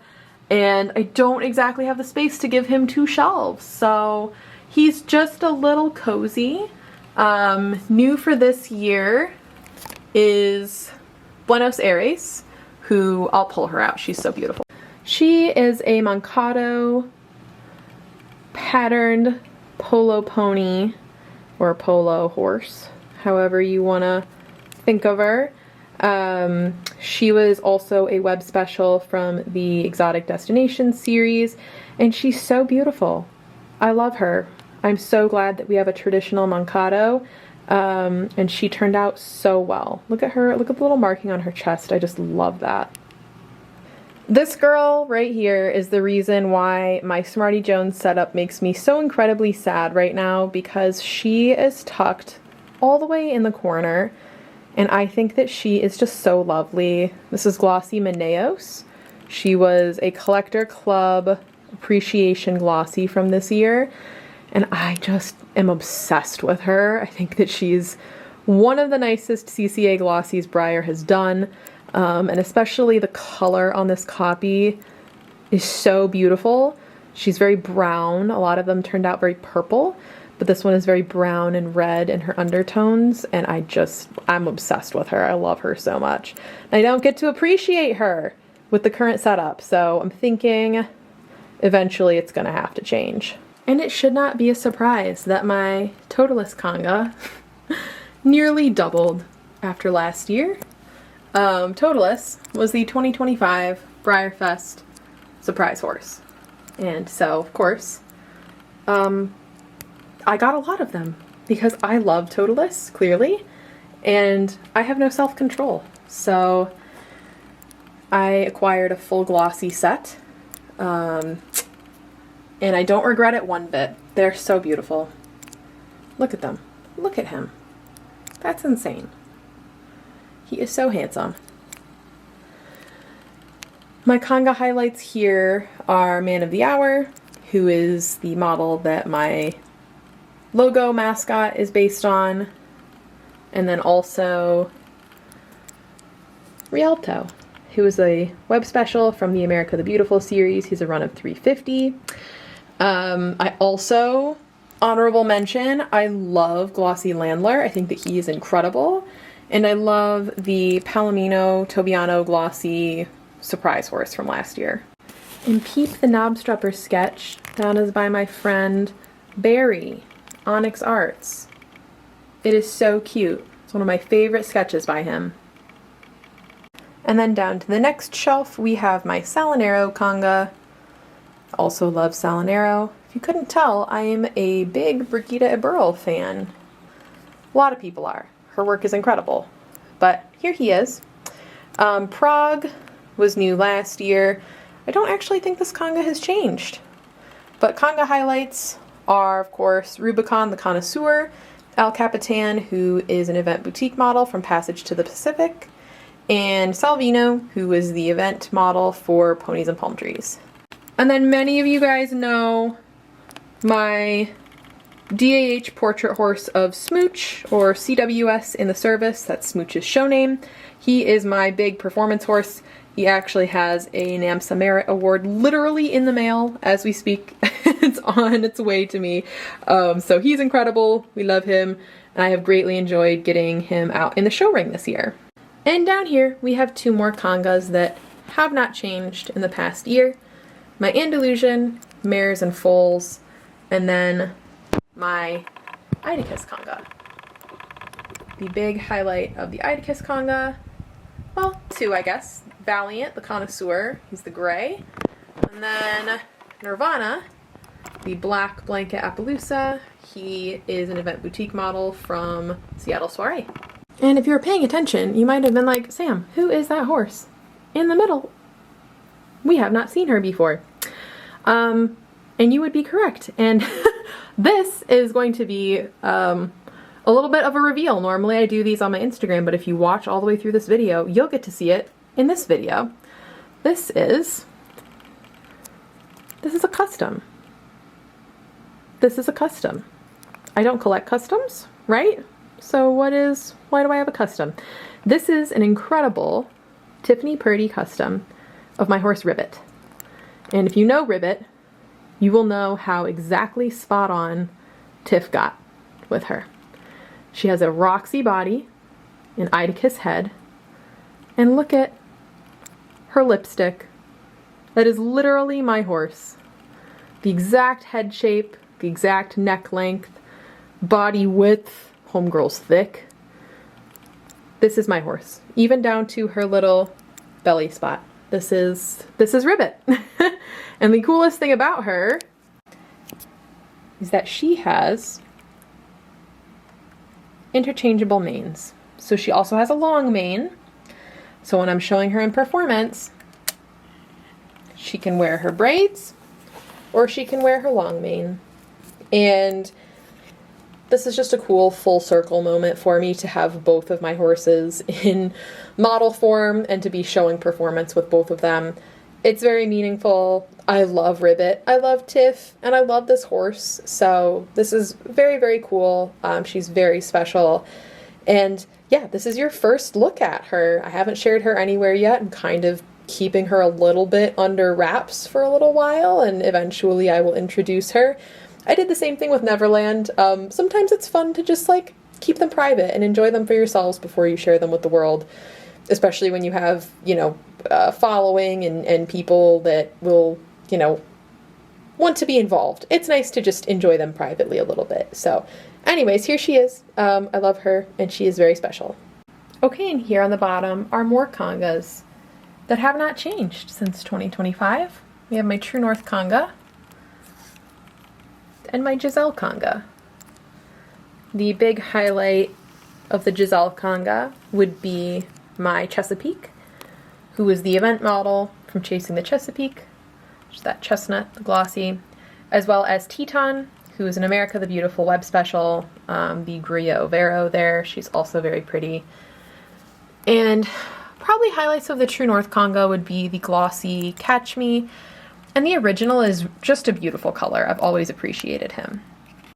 Speaker 1: and I don't exactly have the space to give him 2 shelves. So he's just a little cozy. New for this year is Buenos Aires, who I'll pull her out. She's so beautiful. She is a Mankato patterned polo pony, or polo horse, however you want to think of her. She was also a web special from the Exotic Destinations series, and she's so beautiful. I love her. I'm so glad that we have a traditional Mankato, and she turned out so well. Look at her, look at the little marking on her chest. I just love that. This girl right here is the reason why my Smarty Jones setup makes me so incredibly sad right now, because she is tucked all the way in the corner, and I think that she is just so lovely. This is Glossy Maneos. She was a Collector Club Appreciation Glossy from this year, and I just am obsessed with her. I think that she's one of the nicest CCA Glossies Breyer has done. And especially the color on this copy is so beautiful. She's very brown. A lot of them turned out very purple, but this one is very brown and red in her undertones, and I'm obsessed with her. I love her so much. And I don't get to appreciate her with the current setup, so I'm thinking eventually it's gonna have to change. And it should not be a surprise that my Totalis conga nearly doubled after last year. Totalis was the 2025 BreyerFest surprise horse. And so, of course, I got a lot of them because I love Totalis, clearly, and I have no self-control. So I acquired a full glossy set, and I don't regret it one bit. They're so beautiful. Look at them. Look at him. That's insane. He is so handsome. My conga highlights here are Man of the Hour, who is the model that my logo mascot is based on, and then also Rialto, who is a web special from the America the Beautiful series. He's a run of 350. I also Honorable mention, I love Glossy Landler. I think that he is incredible. And I love the Palomino Tobiano Glossy Surprise Horse from last year. And Peep the Knobstrupper sketch, done is by my friend Barry, Onyx Arts. It is so cute. It's one of my favorite sketches by him. And then down to the next shelf, we have my Salinero Conga. Also love Salinero. If you couldn't tell, I am a big Brigitte Eberl fan. A lot of people are. Her work is incredible. But here he is. Prague was new last year. I don't actually think this Conga has changed. But Conga highlights are, of course, Rubicon the Connoisseur, El Capitan, who is an event boutique model from Passage to the Pacific, and Salvino, who is the event model for Ponies and Palm Trees. And then many of you guys know my DAH portrait horse of Smooch, or CWS in the service. That's Smooch's show name. He is my big performance horse. He actually has a NAMSA Merit Award literally in the mail as we speak. It's on its way to me. So he's incredible. We love him. And I have greatly enjoyed getting him out in the show ring this year. And down here we have two more Congas that have not changed in the past year. My Andalusian, Mares and Foals, and then my Idicus Conga. The big highlight of the Idicus Conga, well, two I guess. Valiant, the Connoisseur, he's the gray. And then Nirvana, the black blanket Appaloosa. He is an event boutique model from Seattle Soiree. And if you were paying attention, you might have been like, Sam, who is that horse in the middle? We have not seen her before. And you would be correct. And this is going to be a little bit of a reveal. Normally I do these on my Instagram, but if you watch all the way through this video, you'll get to see it in this video. This is a custom. This is a custom. I don't collect customs, right? So why do I have a custom? This is an incredible Tiffany Purdy custom of my horse Ribbit. And if you know Ribbit, you will know how exactly spot on Tiff got with her. She has a Roxy body, an Idicus head, and look at her lipstick. That is literally my horse. The exact head shape, the exact neck length, body width, homegirl's thick. This is my horse, even down to her little belly spot. This is Ribbit. And the coolest thing about her is that she has interchangeable manes. So she also has a long mane. So when I'm showing her in performance, she can wear her braids or she can wear her long mane. And this is just a cool full circle moment for me to have both of my horses in model form and to be showing performance with both of them. It's very meaningful. I love Ribbit, I love Tiff, and I love this horse. So this is very, very cool. She's very special. And yeah, this is your first look at her. I haven't shared her anywhere yet. I'm kind of keeping her a little bit under wraps for a little while, and eventually I will introduce her. I did the same thing with Neverland. Sometimes it's fun to just like keep them private and enjoy them for yourselves before you share them with the world, especially when you have, you know, following and people that will, you know, want to be involved. It's nice to just enjoy them privately a little bit. So anyways, here she is. I love her and she is very special. Okay, and here on the bottom are more Congas that have not changed since 2025. We have my True North Conga and my Giselle Conga. The big highlight of the Giselle Conga would be my Chesapeake, who is the event model from Chasing the Chesapeake, which is that chestnut, the glossy, as well as Teton, who is in America the Beautiful web special, the Gruya Overo there. She's also very pretty. And probably highlights of the True North Conga would be the glossy Catch Me, and the original is just a beautiful color. I've always appreciated him.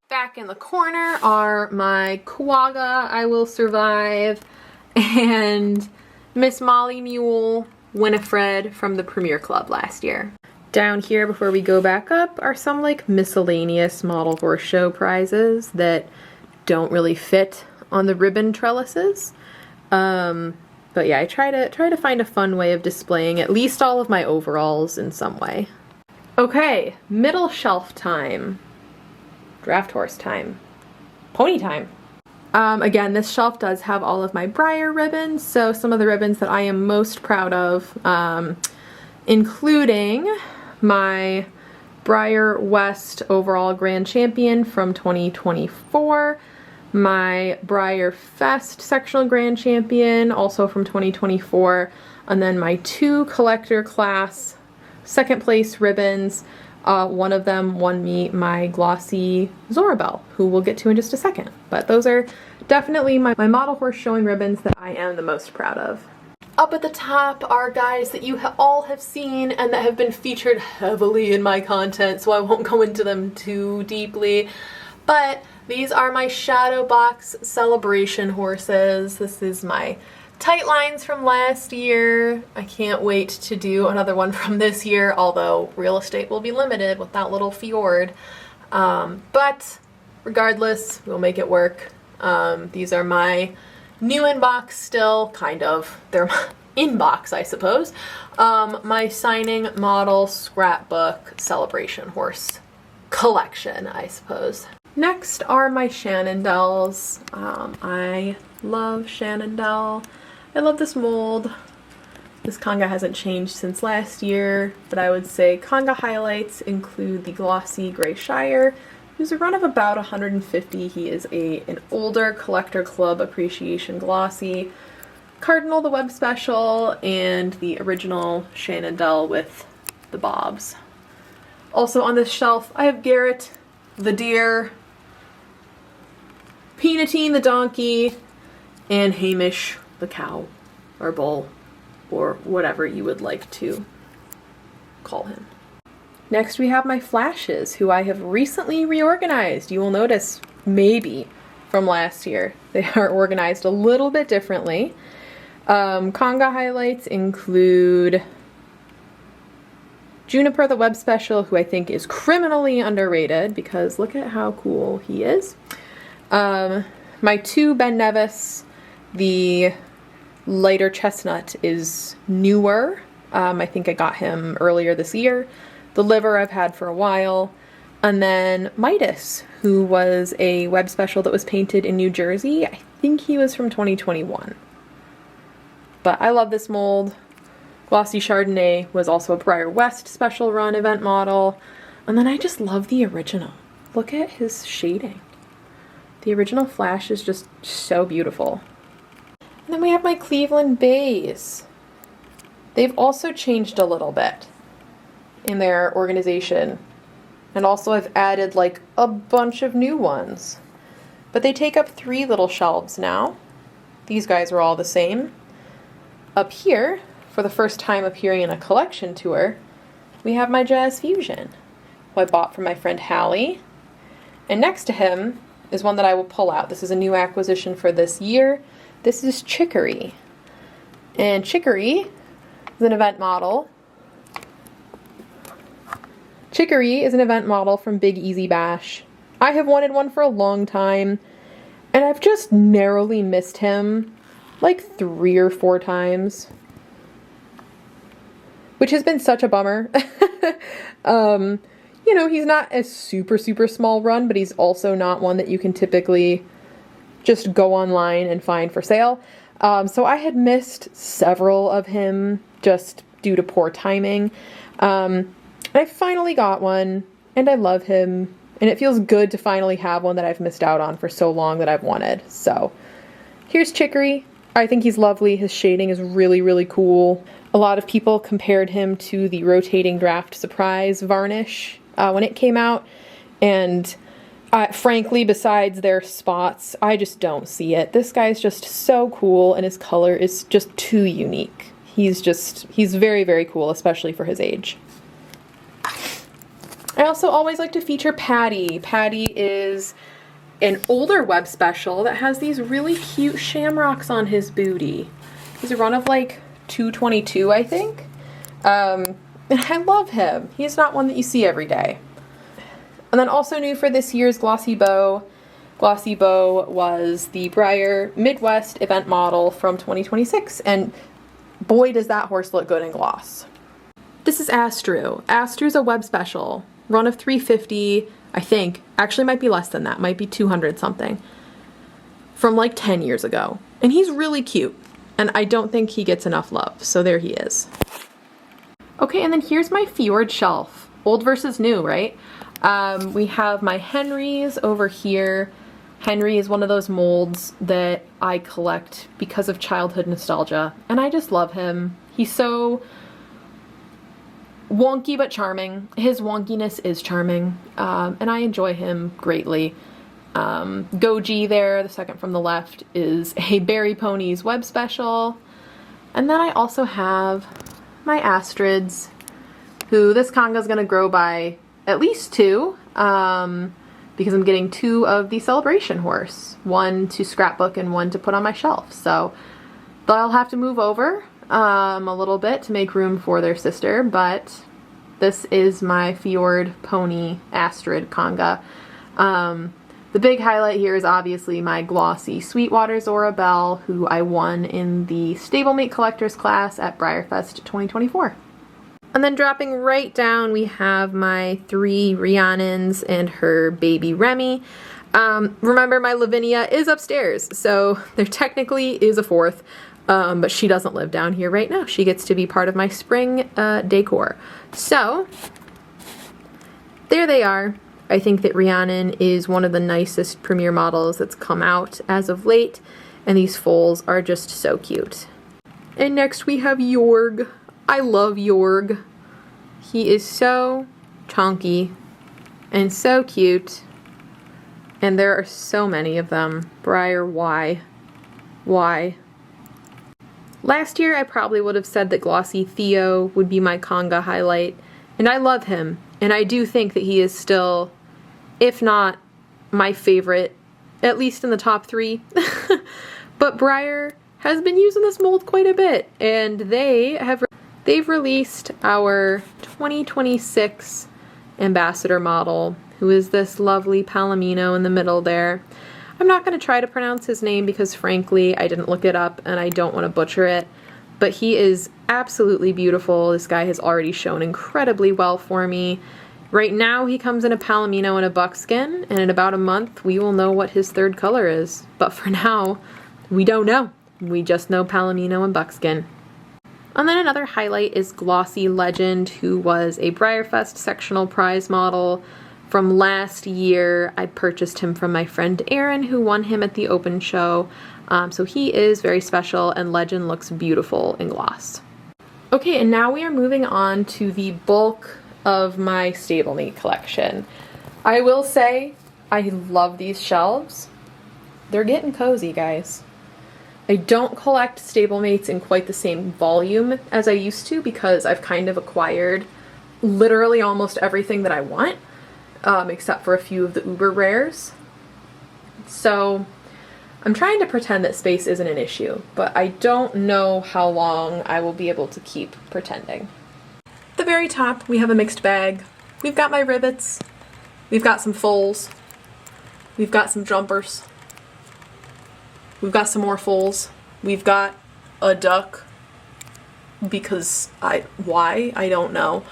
Speaker 1: Back in the corner are my Kuaga I Will Survive and Miss Molly Mule Winifred from the Premier Club last year. Down here before we go back up are some like miscellaneous model horse show prizes that don't really fit on the ribbon trellises. But yeah, I try to find a fun way of displaying at least all of my overalls in some way. Okay, middle shelf time. Draft horse time. Pony time. Again, this shelf does have all of my Breyer ribbons, so some of the ribbons that I am most proud of, including my Breyer West overall grand champion from 2024, my BreyerFest sectional grand champion, also from 2024, and then my 2 collector class second place ribbons. One of them won me my glossy Zorabelle, who we'll get to in just a second. But those are definitely my model horse showing ribbons that I am the most proud of. Up at the top are guys that you all have seen and that have been featured heavily in my content, so I won't go into them too deeply. But these are my Shadow Box Celebration horses. This is my tight lines from last year. I can't wait to do another one from this year, although real estate will be limited with that little fjord. But regardless, we'll make it work. These are my new inbox still, kind of. They're my inbox, I suppose. My signing model scrapbook celebration horse collection, I suppose. Next are my Shannondels. I love Shannondel. I love this mold. This conga hasn't changed since last year, but I would say conga highlights include the glossy Gray Shire, who's a run of about 150. He is an older collector club appreciation glossy, Cardinal the web special, and the original Shannondel with the bobs. Also on this shelf, I have Garrett the deer, Peanutine the donkey, and Hamish the cow, or bull, or whatever you would like to call him. Next we have my flashes, who I have recently reorganized. You will notice, maybe, from last year. They are organized a little bit differently. Conga highlights include Juniper the web special, who I think is criminally underrated, because look at how cool he is. My 2 Ben Nevis, the lighter chestnut is newer. I think I got him earlier this year. The liver I've had for a while. And then Midas, who was a web special that was painted in New Jersey. I think he was from 2021. But I love this mold. Glossy Chardonnay was also a Breyer West special run event model. And then I just love the original. Look at his shading. The original Flash is just so beautiful. And then we have my Cleveland Bays. They've also changed a little bit in their organization. And also I've added like a bunch of new ones. But they take up 3 little shelves now. These guys are all the same. Up here, for the first time appearing in a collection tour, we have my Jazz Fusion, who I bought from my friend Hallie. And next to him is one that I will pull out. This is a new acquisition for this year. This is Chicory. And Chicory is an event model. Chicory is an event model from Big Easy Bash. I have wanted one for a long time, and I've just narrowly missed him like 3 or 4 times, which has been such a bummer. You know, he's not a super small run, but he's also not one that you can typically just go online and find for sale. So I had missed several of him just due to poor timing. And I finally got one, and I love him, and it feels good to finally have one that I've missed out on for so long that I've wanted. So here's Chicory. I think he's lovely. His shading is really cool. A lot of people compared him to the Rotating Draft Surprise varnish when it came out, and frankly, besides their spots, I just don't see it. This guy's just so cool, and his color is just too unique. He's very cool, especially for his age. I also always like to feature Patty. Patty is an older web special that has these really cute shamrocks on his booty. He's a run of like 222, I think. And I love him. He's not one that you see every day. And then also new for this year's Glossy Bow. Glossy Bow was the Breyer Midwest event model from 2026. And boy, does that horse look good in gloss. This is Astru. Astru's a web special. Run of 350, I think. Actually might be less than that. Might be 200 something. From like 10 years ago. And he's really cute. And I don't think he gets enough love. So there he is. Okay, and then here's my Fjord shelf. Old versus new, right? We have my Henrys over here. Henry is one of those molds that I collect because of childhood nostalgia. And I just love him. He's so wonky but charming. His wonkiness is charming. And I enjoy him greatly. Goji there, the second from the left, is a Berry Ponies web special. And then I also have my Astrids, who this conga is going to grow by at least 2, because I'm getting 2 of the Celebration horse, 1 to scrapbook and 1 to put on my shelf. So they'll have to move over a little bit to make room for their sister, but this is my Fjord Pony Astrid conga. The big highlight here is obviously my glossy Sweetwater Zora Belle, who I won in the Stablemate Collectors class at BreyerFest 2024. And then dropping right down, we have my 3 Rhiannons and her baby Remy. Remember, my Lavinia is upstairs, so there technically is a 4th, but she doesn't live down here right now. She gets to be part of my spring decor. So, there they are. I think that Rhiannon is one of the nicest premiere models that's come out as of late, and these foals are just so cute. And next we have Jorg. I love Jorg. He is so chunky and so cute, and there are so many of them. Breyer, why? Why? Last year I probably would have said that Glossy Theo would be my conga highlight, and I love him, and I do think that he is still, if not my favorite, at least in the top 3. But Breyer has been using this mold quite a bit, and they've released our 2026 ambassador model, who is this lovely Palomino in the middle there. I'm not going to try to pronounce his name because frankly I didn't look it up and I don't want to butcher it, but he is absolutely beautiful. This guy has already shown incredibly well for me. Right now he comes in a Palomino and a buckskin, and in about a month we will know what his 3rd color is. But for now, we don't know. We just know Palomino and buckskin. And then another highlight is Glossy Legend, who was a BreyerFest sectional prize model from last year. I purchased him from my friend Erin, who won him at the open show. So he is very special, and Legend looks beautiful in gloss. Okay, and now we are moving on to the bulk of my stablemate collection. I will say I love these shelves. They're getting cozy, guys. I don't collect stablemates in quite the same volume as I used to because I've kind of acquired literally almost everything that I want, except for a few of the uber rares. So I'm trying to pretend that space isn't an issue, but I don't know how long I will be able to keep pretending. At the very top, we have a mixed bag. We've got my rivets, we've got some foals, we've got some jumpers, we've got some more foals, we've got a duck, because why? I don't know.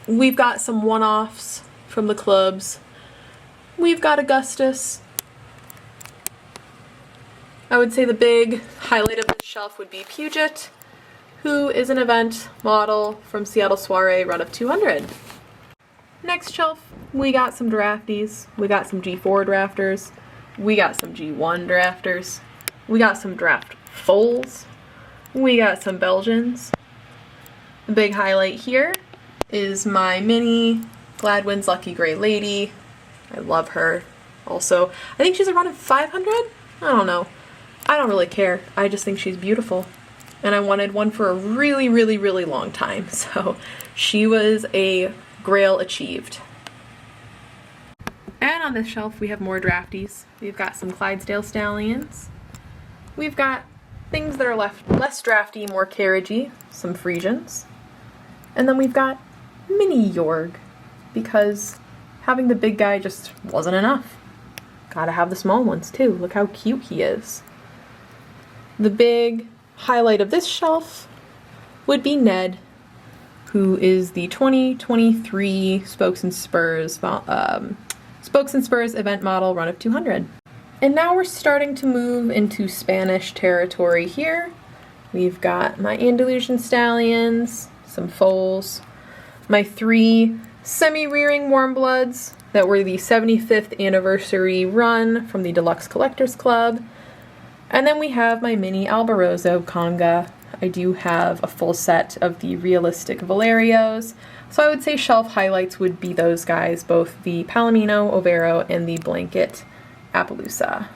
Speaker 1: We've got some one-offs from the clubs. We've got Augustus. I would say the big highlight of this shelf would be Puget, who is an event model from Seattle Soiree, run of 200. Next shelf, we got some drafties. We got some G4 drafters. We got some G1 drafters. We got some draft foals. We got some Belgians. The big highlight here is my mini Gladwin's Lucky Gray Lady. I love her. Also, I think she's a run of 500? I don't know. I don't really care. I just think she's beautiful. And I wanted one for a really, really, really long time. So she was a grail achieved. And on this shelf we have more drafties. We've got some Clydesdale Stallions. We've got things that are less drafty, more carriagey, some Frisians. And then we've got mini Jorg, because having the big guy just wasn't enough. Gotta have the small ones too. Look how cute he is. The big highlight of this shelf would be Ned, who is the 2023 Spokes and Spurs event model run of 200. And now we're starting to move into Spanish territory here. We've got my Andalusian Stallions, some foals, my 3 semi-rearing warm bloods that were the 75th anniversary run from the Deluxe Collectors Club. And then we have my mini Alborozo Conga. I do have a full set of the realistic Valerios, so I would say shelf highlights would be those guys, both the Palomino, Overo, and the Blanket Appaloosa.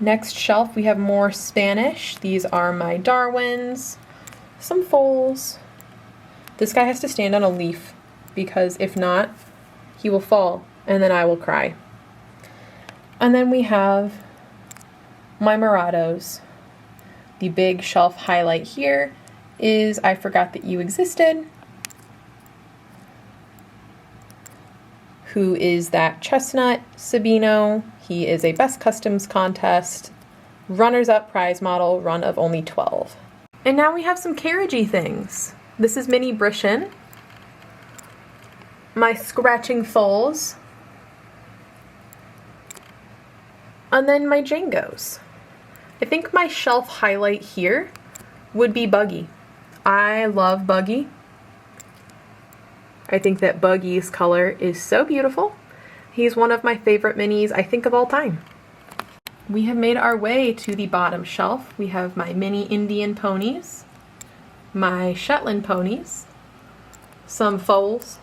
Speaker 1: Next shelf we have more Spanish. These are my Darwins, some foals. This guy has to stand on a leaf, because if not, he will fall, and then I will cry. And then we have my Morados. The big shelf highlight here is I Forgot That You Existed, who is that chestnut Sabino. He is a Best Customs Contest runners-up prize model, run of only 12. And now we have some carriagey things. This is Mini Brishin, my Scratching Foals, and then my Jangos. I think my shelf highlight here would be Buggy. I love Buggy. I think that Buggy's color is so beautiful. He's one of my favorite minis, I think, of all time. We have made our way to the bottom shelf. We have my mini Indian ponies, my Shetland ponies, some foals,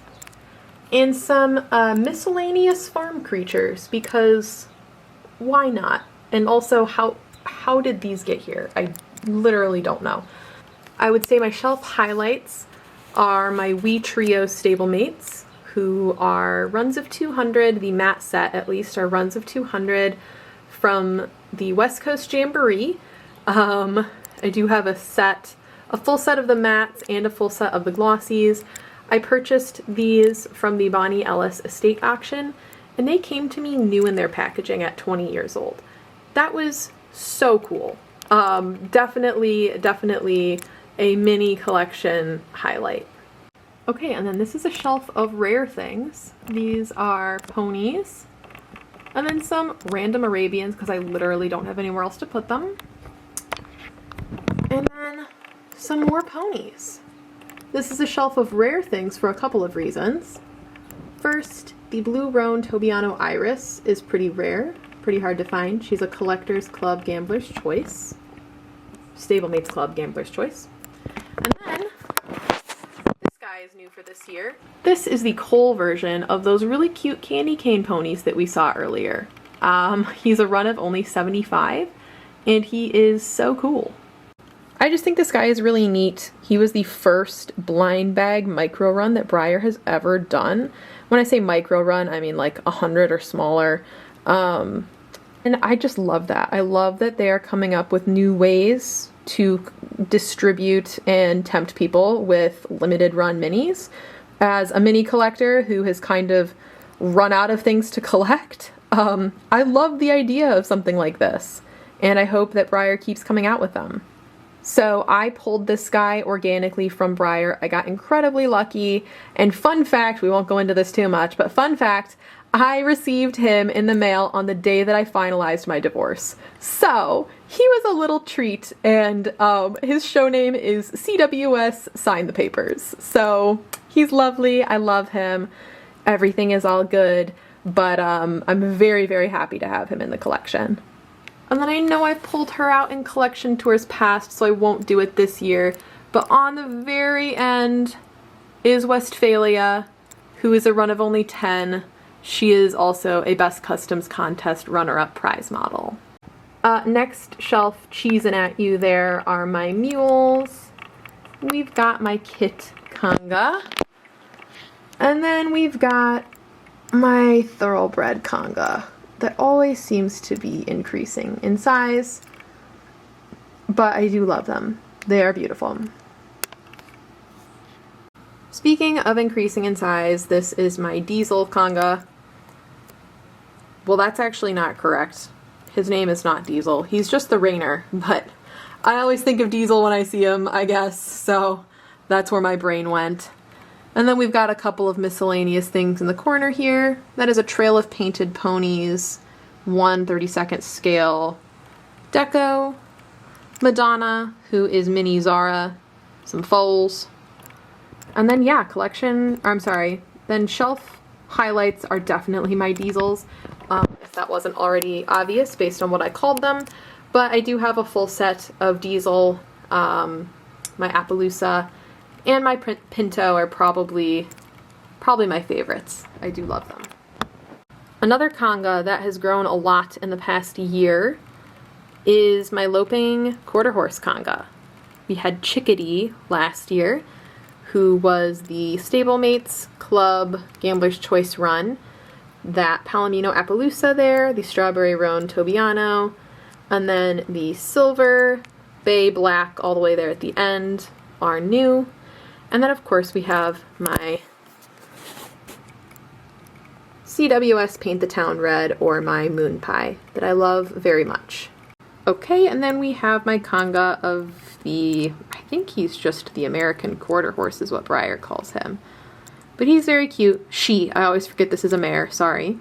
Speaker 1: and some miscellaneous farm creatures, because why not? And also, how did these get here? I literally don't know. I would say my shelf highlights are my Wee Trio stablemates, who are runs of 200, the matte set at least are runs of 200 from the West Coast Jamboree. I do have a full set of the mattes and a full set of the glossies. I purchased these from the Bonnie Ellis estate auction, and they came to me new in their packaging at 20 years old. That was so cool. Definitely a mini collection highlight. Okay, and then this is a shelf of rare things. These are ponies, and then some random Arabians, because I literally don't have anywhere else to put them. And then some more ponies. This is a shelf of rare things for a couple of reasons. First, the Blue Roan Tobiano Iris is pretty rare, pretty hard to find. She's a Collectors Club Gambler's Choice. Stablemates Club Gambler's Choice. And then, this guy is new for this year. This is the Cole version of those really cute candy cane ponies that we saw earlier. He's a run of only 75, and he is so cool. I just think this guy is really neat. He was the first blind bag micro run that Breyer has ever done. When I say micro run, I mean like 100 or smaller. And I just love that. I love that they are coming up with new ways to distribute and tempt people with limited run minis. As a mini collector who has kind of run out of things to collect, I love the idea of something like this, and I hope that Breyer keeps coming out with them. So I pulled this guy organically from Breyer. I got incredibly lucky, and fun fact, we won't go into this too much, but fun fact, I received him in the mail on the day that I finalized my divorce. So he was a little treat, and his show name is CWS Sign the Papers. So he's lovely. I love him. Everything is all good, but I'm very, very happy to have him in the collection. And then I know I've pulled her out in collection tours past, so I won't do it this year. But on the very end is Westphalia, who is a run of only 10. She is also a Best Customs Contest runner-up prize model. Next shelf, cheesing at you there, are my mules. We've got my Kit Conga. And then we've got my Thoroughbred Conga. That always seems to be increasing in size, but I do love them. They are beautiful. Speaking of increasing in size, this is my Diesel Conga. Well, that's actually not correct. His name is not Diesel. He's just the Rainer, but I always think of Diesel when I see him, I guess, so that's where my brain went. And then we've got a couple of miscellaneous things in the corner here. That is a trail of painted ponies, 1/32 scale deco, Madonna, who is mini Zara, some foals, and then yeah, then shelf highlights are definitely my Diesels, if that wasn't already obvious based on what I called them. But I do have a full set of Diesel. My Appaloosa and my Pinto are probably my favorites. I do love them. Another Conga that has grown a lot in the past year is my Loping Quarter Horse Conga. We had Chickadee last year, who was the Stablemates Club Gambler's Choice run, that Palomino Appaloosa there, the Strawberry Roan Tobiano, and then the Silver Bay Black all the way there at the end are new. And then of course we have my CWS Paint the Town Red, or my Moon Pie, that I love very much. Okay, and then we have my Conga of the, I think he's just the American Quarter Horse is what Breyer calls him. But he's very cute. I always forget this is a mare, sorry.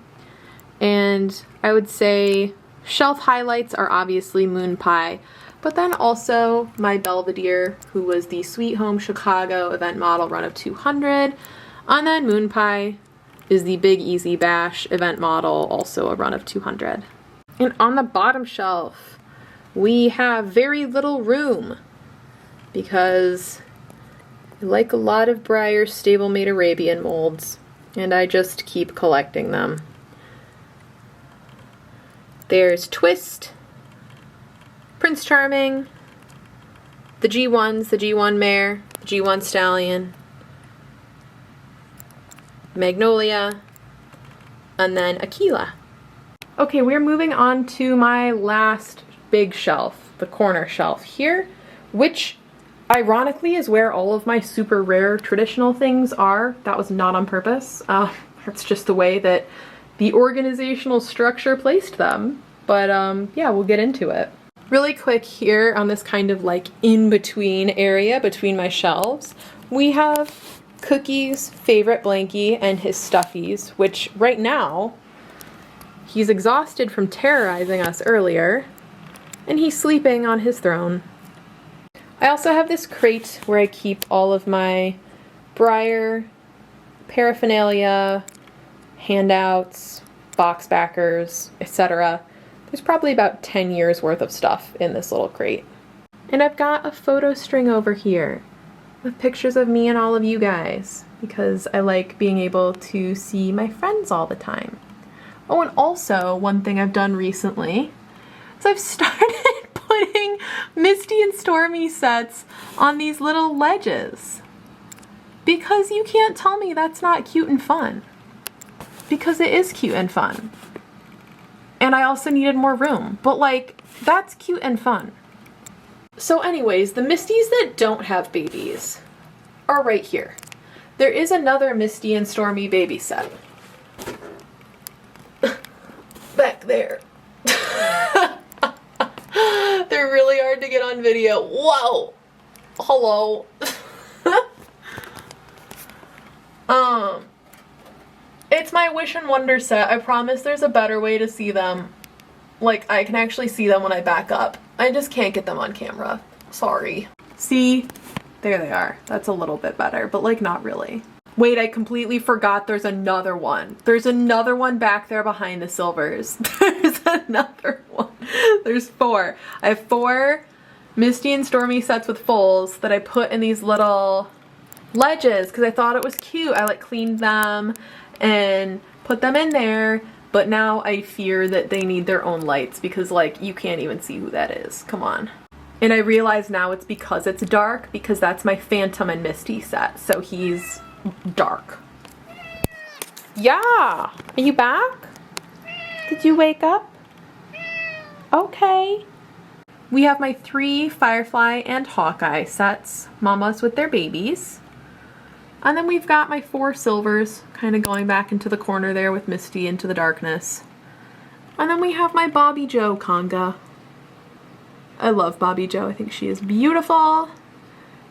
Speaker 1: And I would say shelf highlights are obviously Moon Pie, but then also my Belvedere, who was the Sweet Home Chicago event model run of 200. And then Moon Pie is the Big Easy Bash event model, also a run of 200. And on the bottom shelf, we have very little room because I like a lot of Breyer's Stablemate Arabian molds, and I just keep collecting them. There's Twist, Prince Charming, the G1s, the G1 Mare, the G1 Stallion, Magnolia, and then Aquila. Okay, we're moving on to my last big shelf, the corner shelf here, which ironically is where all of my super rare traditional things are. That was not on purpose. That's just the way that the organizational structure placed them. But yeah, we'll get into it. Really quick here on this kind of like in-between area between my shelves, we have Cookie's favorite blankie and his stuffies, which right now, he's exhausted from terrorizing us earlier, and he's sleeping on his throne. I also have this crate where I keep all of my Breyer paraphernalia, handouts, box backers, etc. There's probably about 10 years worth of stuff in this little crate. And I've got a photo string over here with pictures of me and all of you guys, because I like being able to see my friends all the time. Oh, and also one thing I've done recently is I've started putting Misty and Stormy sets on these little ledges, because you can't tell me that's not cute and fun, because it is cute and fun. And I also needed more room, but like, that's cute and fun. So anyways, the Misties that don't have babies are right here. There is another Misty and Stormy baby set back there. They're really hard to get on video. Whoa! Hello. It's my Wish and Wonder set. I promise there's a better way to see them. Like, I can actually see them when I back up. I just can't get them on camera. Sorry. See? There they are. That's a little bit better, but like not really. Wait, I completely forgot there's another one. There's another one back there behind the silvers. There's another one. There's 4. I have 4 Misty and Stormy sets with foals that I put in these little ledges because I thought it was cute. I like cleaned them and put them in there, but now I fear that they need their own lights because like you can't even see who that is. Come on. And I realize now it's because it's dark, because that's my Phantom and Misty set. So he's dark. Yeah. Are you back? Did you wake up? Okay. We have my 3 Firefly and Hawkeye sets, mamas with their babies. And then we've got my 4 silvers, kind of going back into the corner there with Misty into the darkness. And then we have my Bobby Joe conga. I love Bobby Joe. I think she is beautiful.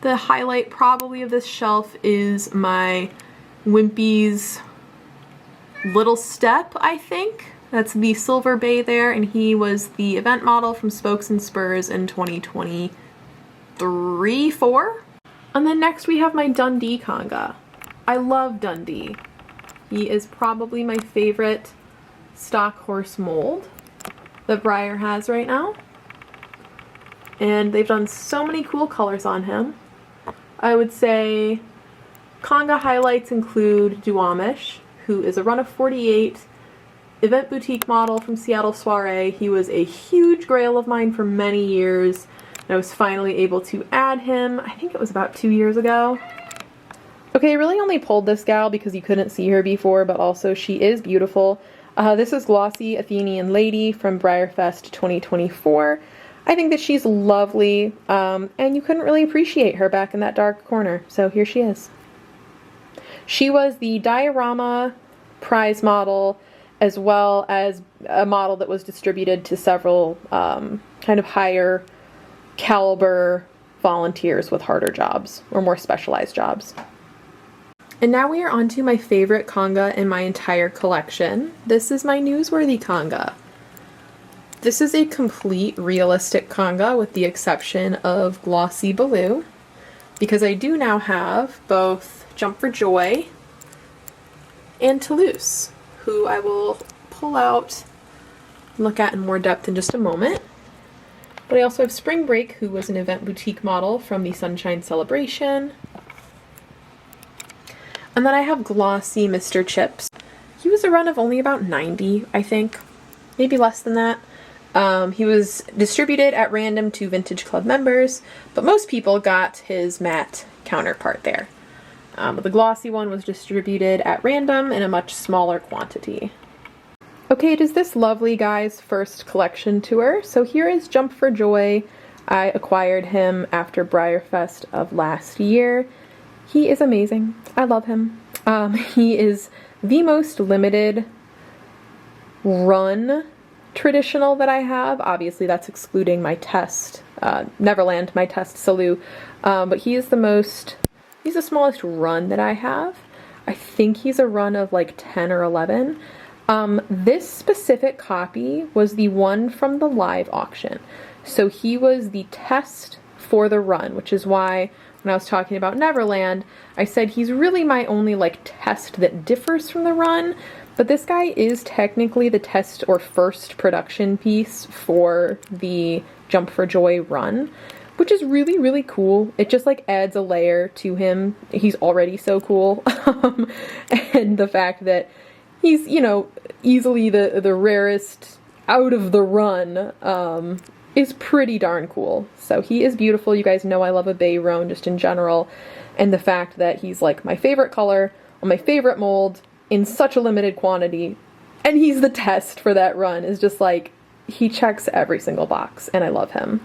Speaker 1: The highlight probably of this shelf is my Wimpy's Little Step, I think. That's the Silver Bay there, and he was the event model from Spokes and Spurs in 2023-4. And then next we have my Dundee conga. I love Dundee. He is probably my favorite stock horse mold that Breyer has right now. And they've done so many cool colors on him. I would say conga highlights include Duwamish, who is a run of 48 event boutique model from Seattle Soiree. He was a huge grail of mine for many years. I was finally able to add him, I think it was about 2 years ago. Okay, I really only pulled this gal because you couldn't see her before, but also she is beautiful. This is Glossy Athenian Lady from BreyerFest 2024. I think that she's lovely, and you couldn't really appreciate her back in that dark corner, so here she is. She was the diorama prize model, as well as a model that was distributed to several kind of higher caliber volunteers with harder jobs or more specialized jobs. And now we are on to my favorite conga in my entire collection. This is my Newsworthy conga. This is a complete realistic conga with the exception of Glossy Baloo, because I do now have both Jump for Joy and Toulouse, who I will pull out and look at in more depth in just a moment. But I also have Spring Break, who was an event boutique model from the Sunshine Celebration. And then I have Glossy Mr. Chips. He was a run of only about 90, I think. Maybe less than that. He was distributed at random to Vintage Club members, but most people got his matte counterpart there. But the glossy one was distributed at random in a much smaller quantity. Okay, it is this lovely guy's first collection tour. So here is Jump for Joy. I acquired him after BreyerFest of last year. He is amazing. I love him. He is the most limited run traditional that I have. Obviously that's excluding my test, Neverland, my test Salou. But he's the smallest run that I have. I think he's a run of like 10 or 11. This specific copy was the one from the live auction. So he was the test for the run, which is why when I was talking about Neverland, I said he's really my only like test that differs from the run. But this guy is technically the test or first production piece for the Jump for Joy run, which is really, really cool. It just like adds a layer to him. He's already so cool. And the fact that he's, you know, easily the rarest out of the run is pretty darn cool. So he is beautiful. You guys know I love a Bay Roan just in general. And the fact that he's like my favorite color on my favorite mold in such a limited quantity, and he's the test for that run, is just like, he checks every single box, and I love him.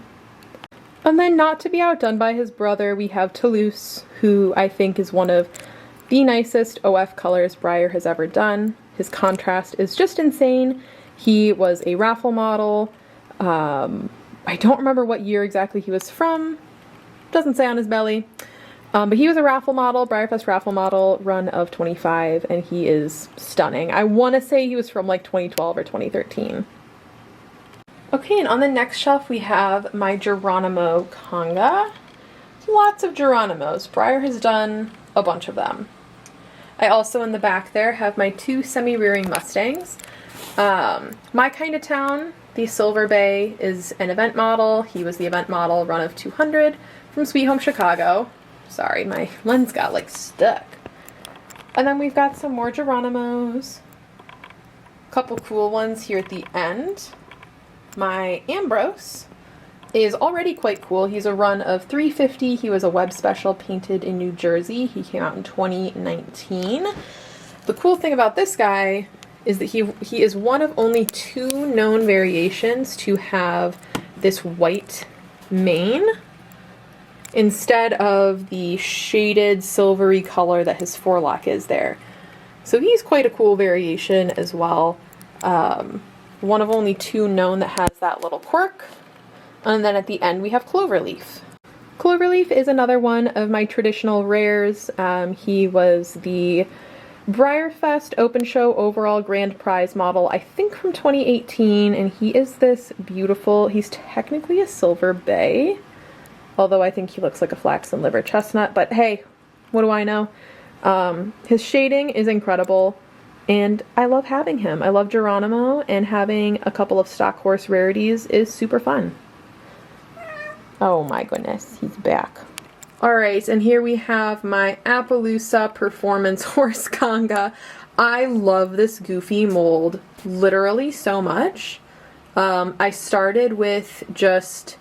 Speaker 1: And then, not to be outdone by his brother, we have Toulouse, who I think is one of the nicest OF colors Breyer has ever done. His contrast is just insane. He was a raffle model. I don't remember what year exactly he was from. Doesn't say on his belly. But he was a raffle model, BreyerFest raffle model, run of 25, and he is stunning. I want to say he was from like 2012 or 2013. Okay, and on the next shelf we have my Geronimo conga. Lots of Geronimos. Breyer has done a bunch of them. I also in the back there have my 2 semi-rearing Mustangs. My Kind of Town, the Silver Bay, is an event model. He was the event model, run of 200 from Sweet Home Chicago. Sorry, my lens got like stuck. And then we've got some more Geronimos. A couple cool ones here at the end. My Ambrose is already quite cool. He's a run of 350. He was a web special painted in New Jersey. He came out in 2019. The cool thing about this guy is that he is one of only 2 known variations to have this white mane. instead of the shaded silvery color that his forelock is there. So he's quite a cool variation as well. One of only 2 known that has that little quirk. And then at the end we have Cloverleaf. Cloverleaf is another one of my traditional rares. He was the BreyerFest Open Show overall grand prize model, I think from 2018, and he is this beautiful, he's technically a silver bay, although I think he looks like a flaxen liver chestnut, but hey, what do I know? His shading is incredible, and I love having him. I love Geronimo, and having a couple of stock horse rarities is super fun. Oh my goodness, he's back. Alright, and here we have my Appaloosa Performance Horse Conga. I love this goofy mold literally so much. I started with just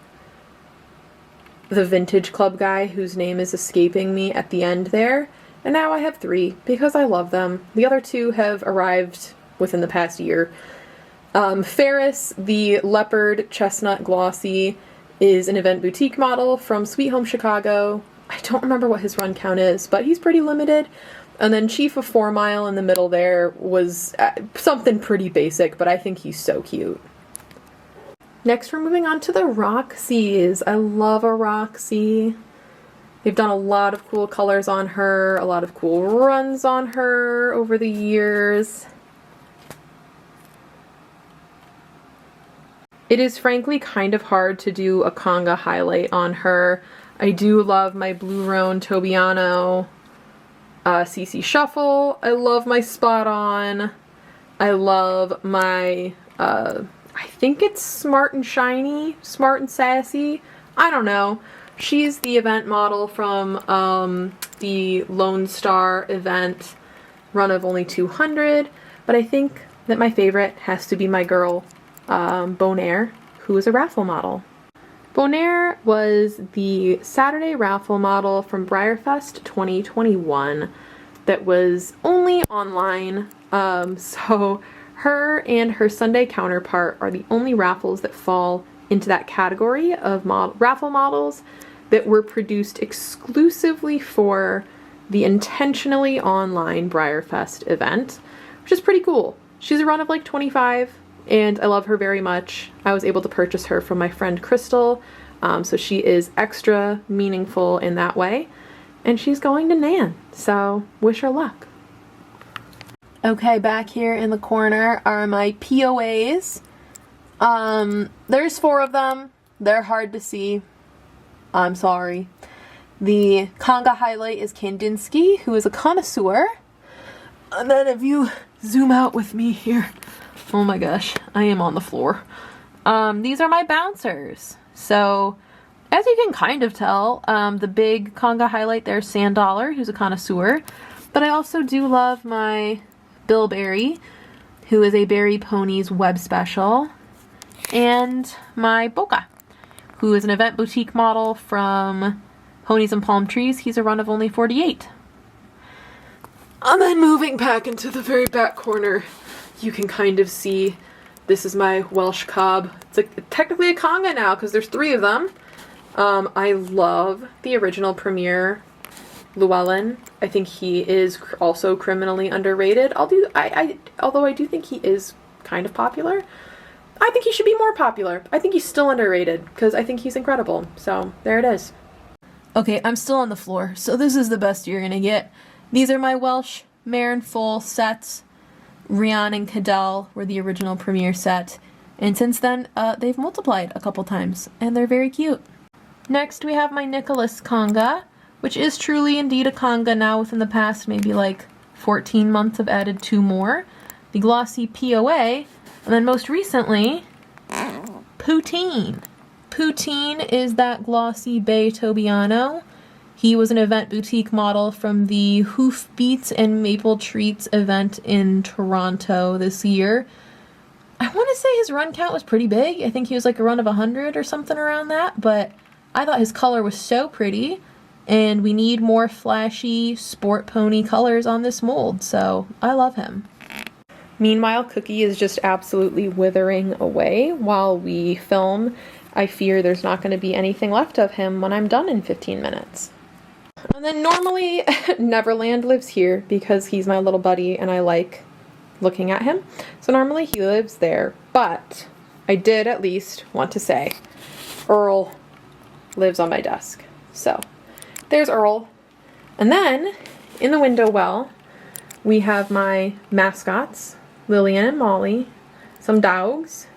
Speaker 1: the Vintage Club guy whose name is escaping me at the end there, and now I have 3 because I love them. The other 2 have arrived within the past year. Ferris, the Leopard Chestnut Glossy, is an event boutique model from Sweet Home Chicago. I don't remember what his run count is, but he's pretty limited. And then Chief of 4 Mile in the middle there was something pretty basic, but I think he's so cute. Next we're moving on to the Roxy's. I love a Roxy. They've done a lot of cool colors on her, a lot of cool runs on her over the years. It is frankly kind of hard to do a conga highlight on her. I do love my Blue Roan Tobiano CC Shuffle. I love my Spot On. I love my, I think it's Smart and Shiny, Smart and Sassy. I don't know. She's the event model from the Lone Star event, run of only 200, but I think that my favorite has to be my girl, Bonaire, who is a raffle model. Bonaire was the Saturday raffle model from BreyerFest 2021 that was only online, so her and her Sunday counterpart are the only raffles that fall into that category of raffle models that were produced exclusively for the intentionally online BreyerFest event, which is pretty cool. She's a run of like 25, and I love her very much. I was able to purchase her from my friend Crystal, so she is extra meaningful in that way. And she's going to Nan, so wish her luck. Okay, back here in the corner are my POAs. There's 4 of them. They're hard to see. I'm sorry. The conga highlight is Kandinsky, who is a connoisseur. And then if you zoom out with me here, oh my gosh, I am on the floor. These are my bouncers. So, as you can kind of tell, the big conga highlight there's Sand Dollar, who's a connoisseur. But I also do love my Bilberry, who is a Berry Ponies web special. And my Boca, who is an event boutique model from Ponies and Palm Trees. He's a run of only 48. And then moving back into the very back corner, you can kind of see this is my Welsh Cob. It's like technically a conga now because there's 3 of them. I love the original Premier Llewellyn. I think he is also criminally underrated. Although I do think he is kind of popular. I think he should be more popular. I think he's still underrated because I think he's incredible. So there it is. Okay, I'm still on the floor, so this is the best you're gonna get. These are my Welsh Mare and Foal sets. Rian and Cadell were the original Premier set, and since then they've multiplied a couple times, and they're very cute. Next we have my Nicholas Conga, which is truly indeed a conga now. Within the past maybe like 14 months I've added 2 more. The glossy POA, and then most recently, Poutine. Poutine is that glossy Bay Tobiano. He was an event boutique model from the Hoof Beats and Maple Treats event in Toronto this year. I want to say his run count was pretty big. I think he was like a run of 100 or something around that, but I thought his color was so pretty, and we need more flashy sport pony colors on this mold, so I love him. Meanwhile, Cookie is just absolutely withering away while we film I fear there's not going to be anything left of him when I'm done in 15 minutes. And then normally Neverland lives here because he's my little buddy and I like looking at him. So normally he lives there, but I did at least want to say Earl lives on my desk. So there's Earl. And then in the window well, we have my mascots, Lillian and Molly, some dogs,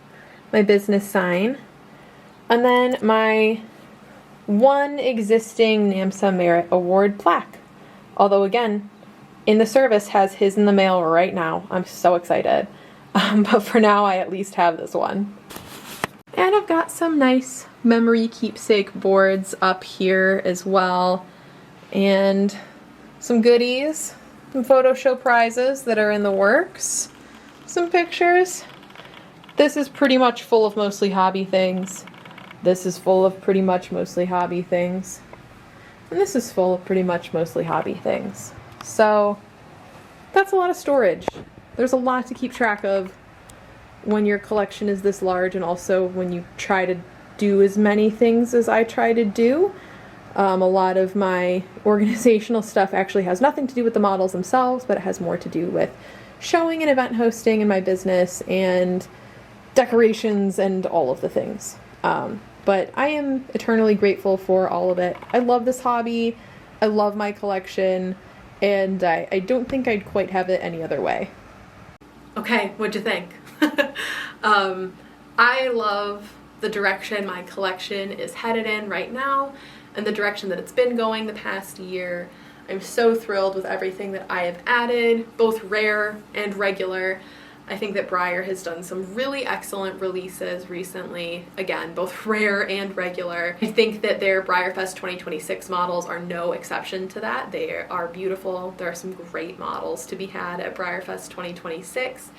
Speaker 1: my business sign, and then my one existing NAMSA Merit Award plaque. Although again, In the Service has his in the mail right now. I'm so excited. But for now, I at least have this one. And I've got some nice memory keepsake boards up here as well. And some goodies, some photo show prizes that are in the works, some pictures. This is pretty much full of mostly hobby things. This is full of pretty much mostly hobby things. And this is full of pretty much mostly hobby things. So that's a lot of storage. There's a lot to keep track of when your collection is this large, and also when you try to do as many things as I try to do. A lot of my organizational stuff actually has nothing to do with the models themselves, but it has more to do with showing and event hosting in my business and decorations and all of the things. But I am eternally grateful for all of it. I love this hobby. I love my collection. And I don't think I'd quite have it any other way. Okay, what'd you think? I love the direction my collection is headed in right now and the direction that it's been going the past year. I'm so thrilled with everything that I have added, both rare and regular. I think that Breyer has done some really excellent releases recently. Again, both rare and regular. I think that their BreyerFest 2026 models are no exception to that. They are beautiful. There are some great models to be had at BreyerFest 2026.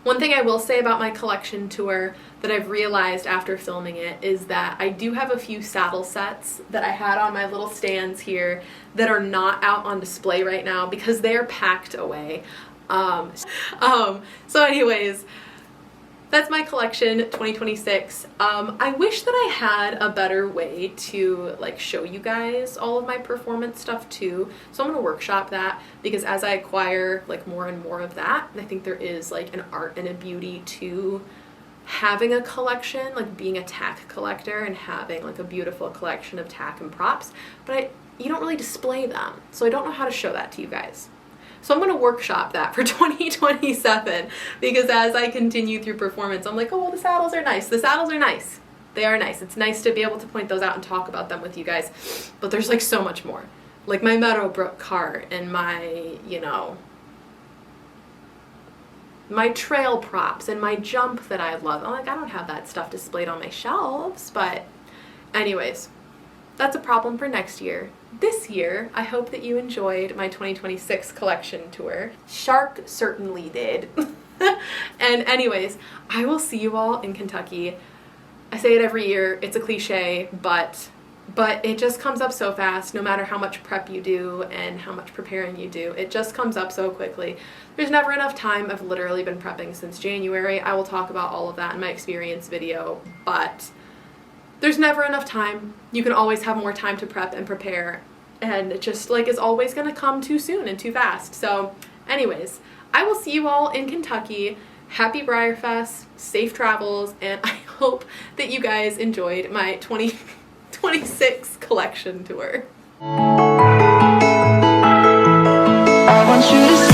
Speaker 1: One thing I will say about my collection tour that I've realized after filming it is that I do have a few saddle sets that I had on my little stands here that are not out on display right now because they're packed away. So anyways, that's my collection 2026. I wish that I had a better way to like show you guys all of my performance stuff too. So I'm gonna workshop that because as I acquire like more and more of that, I think there is like an art and a beauty to having a collection, like being a tack collector and having like a beautiful collection of tack and props, but you don't really display them. So I don't know how to show that to you guys. So I'm going to workshop that for 2027 because as I continue through performance, I'm like, oh, well, the saddles are nice. The saddles are nice. They are nice. It's nice to be able to point those out and talk about them with you guys. But there's like so much more. Like my Meadowbrook cart and my, you know, my trail props and my jump that I love. I'm like, I don't have that stuff displayed on my shelves. But anyways, that's a problem for next year. This year, I hope that you enjoyed my 2026 collection tour. Shark certainly did. And anyways, I will see you all in Kentucky. I say it every year, it's a cliche, but it just comes up so fast no matter how much prep you do and how much preparing you do. It just comes up so quickly. There's never enough time. I've literally been prepping since January. I will talk about all of that in my experience video, but there's never enough time. You can always have more time to prep and prepare, and it just like is always going to come too soon and too fast. So anyways, I will see you all in Kentucky. Happy BreyerFest, safe travels, and I hope that you guys enjoyed my 2026 collection tour. I want you to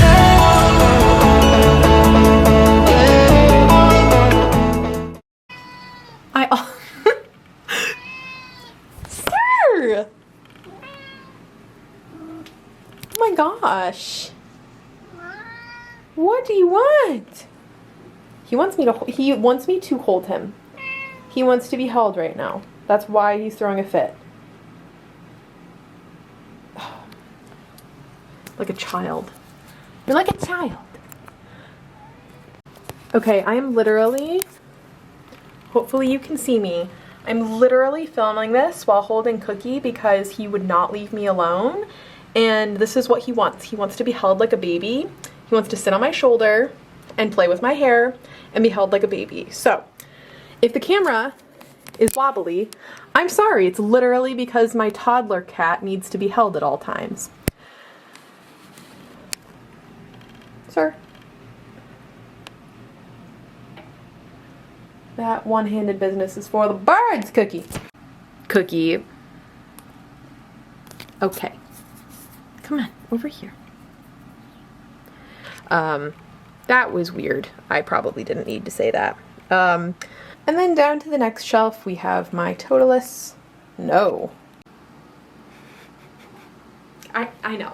Speaker 1: Sir! Oh my gosh. What do you want? He wants me to hold him. He wants to be held right now. That's why he's throwing a fit. Like a child. You're like a child. Okay, I am literally, hopefully you can see me, I'm literally filming this while holding Cookie because he would not leave me alone. And this is what he wants. He wants to be held like a baby. He wants to sit on my shoulder and play with my hair and be held like a baby. So if the camera is wobbly. I'm sorry, it's literally because my toddler cat needs to be held at all times. Sir? That one-handed business is for the birds, Cookie. Cookie. Okay. Come on, over here. That was weird. I probably didn't need to say that. And then down to the next shelf, we have my Totalis. No. I know.